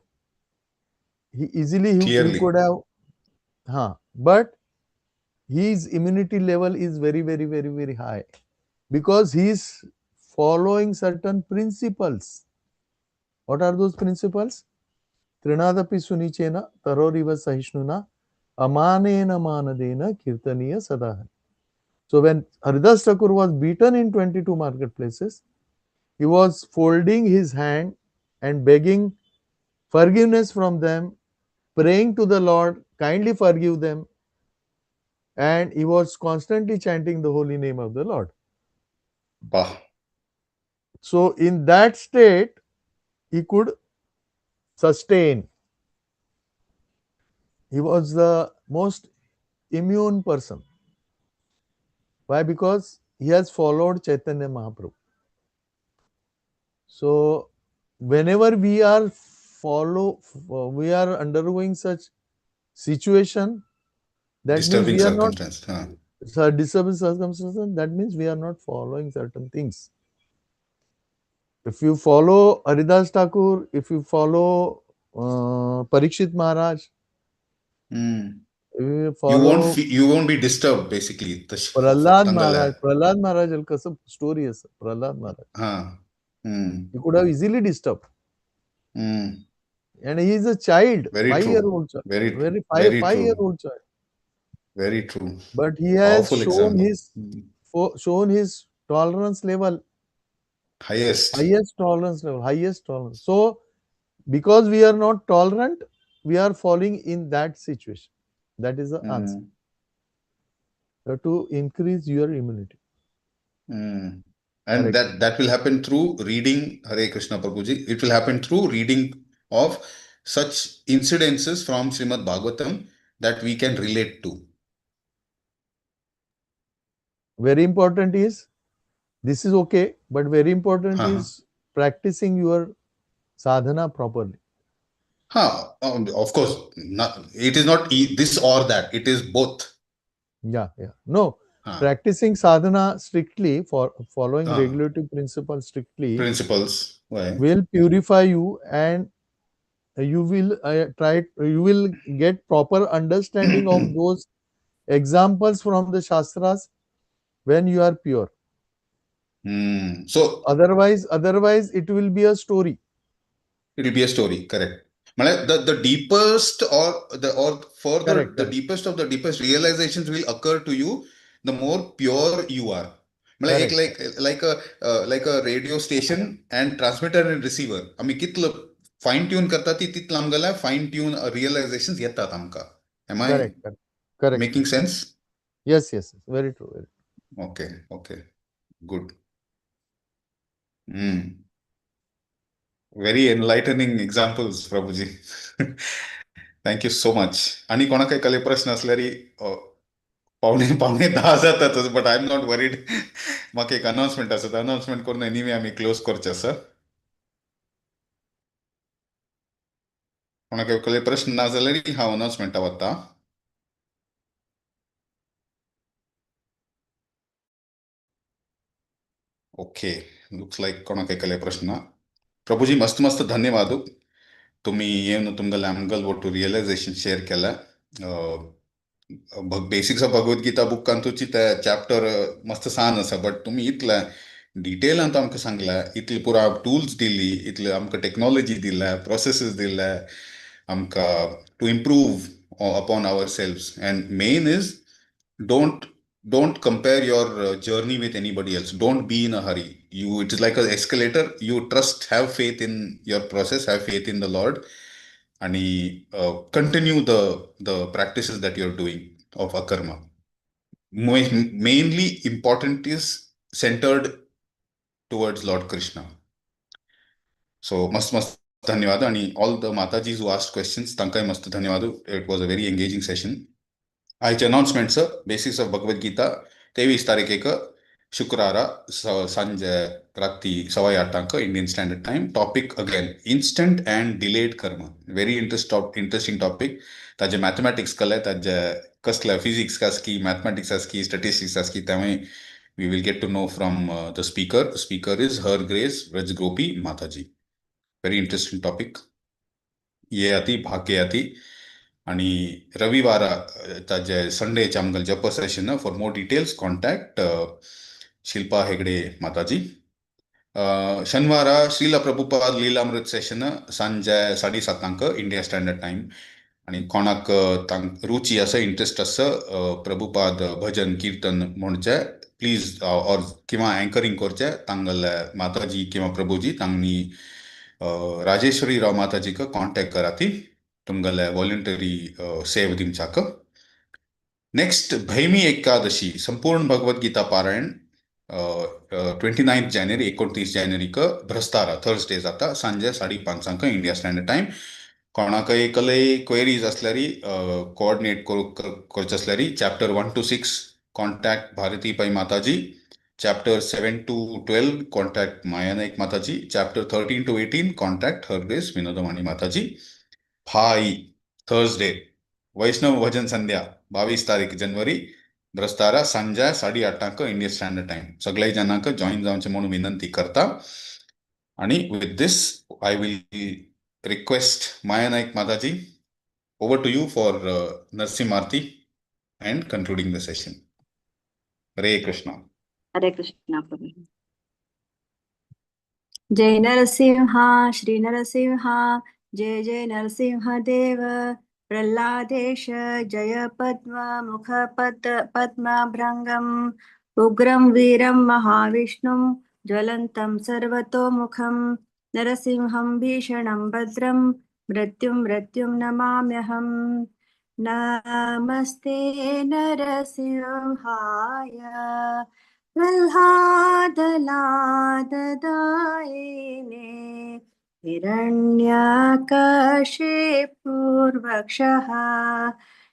He Clearly. could have, but his immunity level is very, very, very, very high because he is following certain principles. What are those principles? Trinadapi Sunichena, Taroriva Sahishnuna, Amanena Manadena, Kirtaniya Sadahari. So when Haridas Thakur was beaten in 22 marketplaces, he was folding his hand and begging forgiveness from them, praying to the Lord, kindly forgive them, and he was constantly chanting the holy name of the Lord. Bah. So in that state, he could sustain. He was the most immune person. Why? Because he has followed Chaitanya Mahaprabhu. So whenever we are undergoing such situation, that Disturbing means we are not circumstance. disturbing circumstances. That means we are not following certain things. If you follow Haridas Thakur, if you follow Parikshit Maharaj, You won't be disturbed basically. Prahlad Maharaj कसं story is Prahlad Maharaj. He could have easily disturbed. And he is a child, Very 5-year-old child. Very true. 5-year-old child. Very true. But he has Powerful shown his tolerance level. Highest tolerance level. So because we are not tolerant, we are falling in that situation. That is the answer. You have to increase your immunity. And Correct. that will happen through reading Hare Krishna Prabhuji. It will happen through reading of such incidences from Srimad Bhagavatam that we can relate to. Very important is, this is okay, but very important is practicing your sadhana properly. Of course, it is not this or that. It is both. Yeah. No, practicing sadhana strictly, for following regulative principles strictly, will purify you, and you will get proper understanding of those examples from the Shastras when you are pure. So otherwise it will be a story. It will be a story, correct. The deepest Correct. Deepest of the deepest realizations will occur to you the more pure you are. Like a radio station and transmitter and receiver. kitla fine tune karta ti titla amgala fine tune realizations yetta tamka. Am I correct making sense? Yes, very true. Okay, good. Very enlightening examples, Prabhuji. Thank you so much. आणि कोणा काही कले प्रश्न असल्यारी पावणे 10 जातातच, but I am not worried. म्हाका एक announcement आसा, अनाउन्समेंट करून एनिवे आमी क्लोज करचे आसा. कोणाक कसले प्रश्न ना जाल्यार हांव अनाउन्समेंटा वता. ओके, लुक्स लायक कोणाक कसले प्रश्न ना. प्रभुजी मस्त मस्त धन्यवाद. तुम्ही येवन तुमगेलें आमगेल वटू रियलायझेशन शेअर केला. बेसिक्स ऑफ भगवद्गीता बुकांतूची ते चॅप्टर मस्त सान आसा, बट तुम्ही इतल्या डिटेलांत आमकां सांगला, इतले पुरा टूल्स दिली, इतले आमकां टेक्नॉलॉजी दिल्या, प्रोसेसीस दिल्या आमकां to improve upon ourselves. And main is don't compare your journey with anybody else. Don't be in a hurry. It is like an escalator. You have faith in your process, have faith in the Lord, and continue the practices that you're doing of akarma. Mainly important is centered towards Lord Krishna. So must धन्यवाद. आणि all the Matajis who asked questions, तांकांय मस्त धन्यवाद. It was a very engaging session. आयचे अनाउन्समेंट्स basics of Bhagavad Gita 23 तारीख शुक्रार सांजे रात्री 8:15 Indian standard time. Topic again instant and delayed karma. Very interesting topic. ताजे मॅथमॅटिक्स कले, ताजे कसले फिजिक्स आसकी, मॅथमॅटिक्स आसकी, स्टॅटिस्टिक्स आसकी, त्यामुळे we will get to know from the speaker. Speaker is her grace Vraj Gopi Mataji. Very interesting topic. ये आती भाग्य आती. आणि रविवार ताजे संडेचे आमगेले जप session. For more details contact Shilpa Hegde माताजी. शनिवार श्रीला प्रभुपाद लीलामृत सेशन सांजे 7:30 इंडिया स्टँडर्ड टाइम. आणि कोणाक रुची आसा, इंटरेस्ट आसा प्रभुपाद भजन कीर्तन म्हणचे, प्लीज और किंवा अँकरिंग करचे, तांगले माताजी किंवा प्रभुजी तांगनी राजेश्वरी राव माताजी का कॉन्टॅक्ट कराती तुमगेले voluntary save दिमचाक. Next Bhaimi Ekadashi संपूर्ण भगवद्गीता पारायण 29 जानेवारी 29 जानेवारी भ्रस्तारा थर्सडे जाता सांजे 5:30 इंडिया स्टँडर्ड टाइम. कोणाकय कसलेय क्वेरीज असल्यार कोऑर्डिनेट करचे असल्यार chapter 1 to 6 contact Bharati Pai Mataji. Chapter 7 to 12 contact Maya Naik Mataji. Chapter 13 to 18 contact her grace Vinodvani Mataji. फाई थर्सडे वैष्णव भजन संध्या 22 तारीख जनवरी भ्रस्तारा सांजे 8:30 इंडियन स्टँडर्ड टाइम. सगळे जणांक जॉईन जावचे म्हणून विनंती करता. आणि with this I will request Maya Naik Mataji, over to you for Narasimha aarti and concluding the session. Hare Krishna. हरे कृष्णा प्रभु. जय नरसिंहा श्री नरसिंहा, जय जय नरसिंह देव. प्रल्हादेश जय पद्म मुख पद्मभृंगम्, उग्रं वीरं महाविष्णुं ज्वलन्तं सर्वतोमुखं, नरसिंहं भीषणं भद्रं मृत्युं नमाम्यहम्. नमस्ते नरसिंहाय प्रह्लादलाददायिने, हिरण्यकशिपूर्वक्षः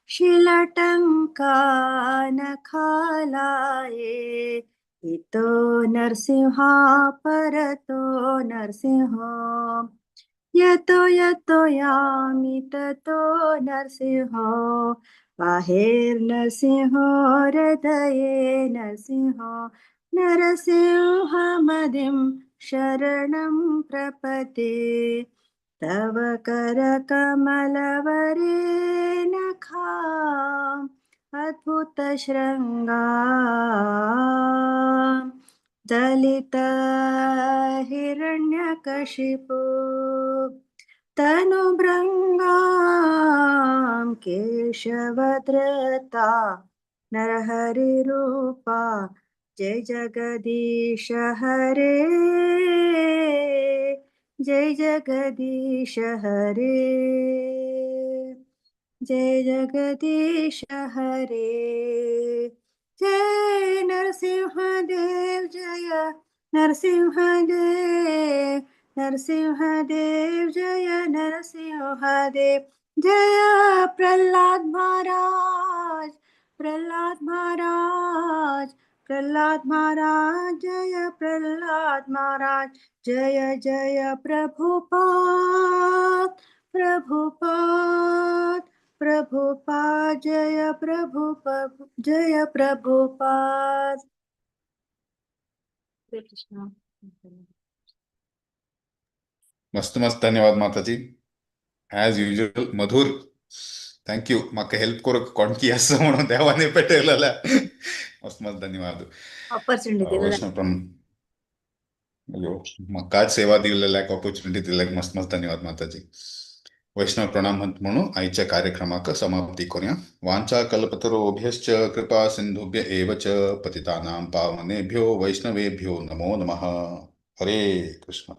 शीलटङ्कानखालाये, इतो नरसिंहा परतो नरसिंहो, यतो यामि ततो नरसिंहो, बाहिर्नरसिंहो हृदये नरसिंहो, नरसिंहमदिं शरणं प्रपद्ये. तव करकमलवरेणखाम् अद्भुतशृङ्गाम्, दलितहिरण्यकशिपु तनुभृङ्गां केशवधृता नरहरिरूपा. जय जगदीश हरे, जय जगदीश हरे, जय जगदीश हरे. जय नरसिंहदेव जय नरसिंहदेव, नरसिंहदेव जय नरसिंहदेव. जय प्रल्हाद महाराज, प्रहलाद महाराज, प्रहलाद महाराज, जय प्रहलाद महाराज, जय जय प्रभुपाद, प्रभुपाद, प्रभुपाद, जय प्रभुपाद, जय प्रभुपाद. हरे कृष्ण. मस्त मस्त धन्यवाद माताजी. ॲज युजल मधुर. थँक्यू. म्हाका हेल्प करूंक कोण की आसा म्हणून देवाने पेटयलेला. मस्त मस्त धन्यवाद. ऑपॉर्च्युनिटी वैष्णव म्हाका सेवा दिलेल्याक ऑपॉर्च्युनिटी दिल्याक मस्त मस्त धन्यवाद माताजी. वैष्णव प्रणाम म्हणून आईच्या कार्यक्रमाक समाप्ती करूया. वांछा कल्पतरोभ्यश्च कृपा सिंधुभ्य एव च पतितानां पावनेभ्यो वैष्णवेभ्यो नमो नमः. हरे कृष्ण.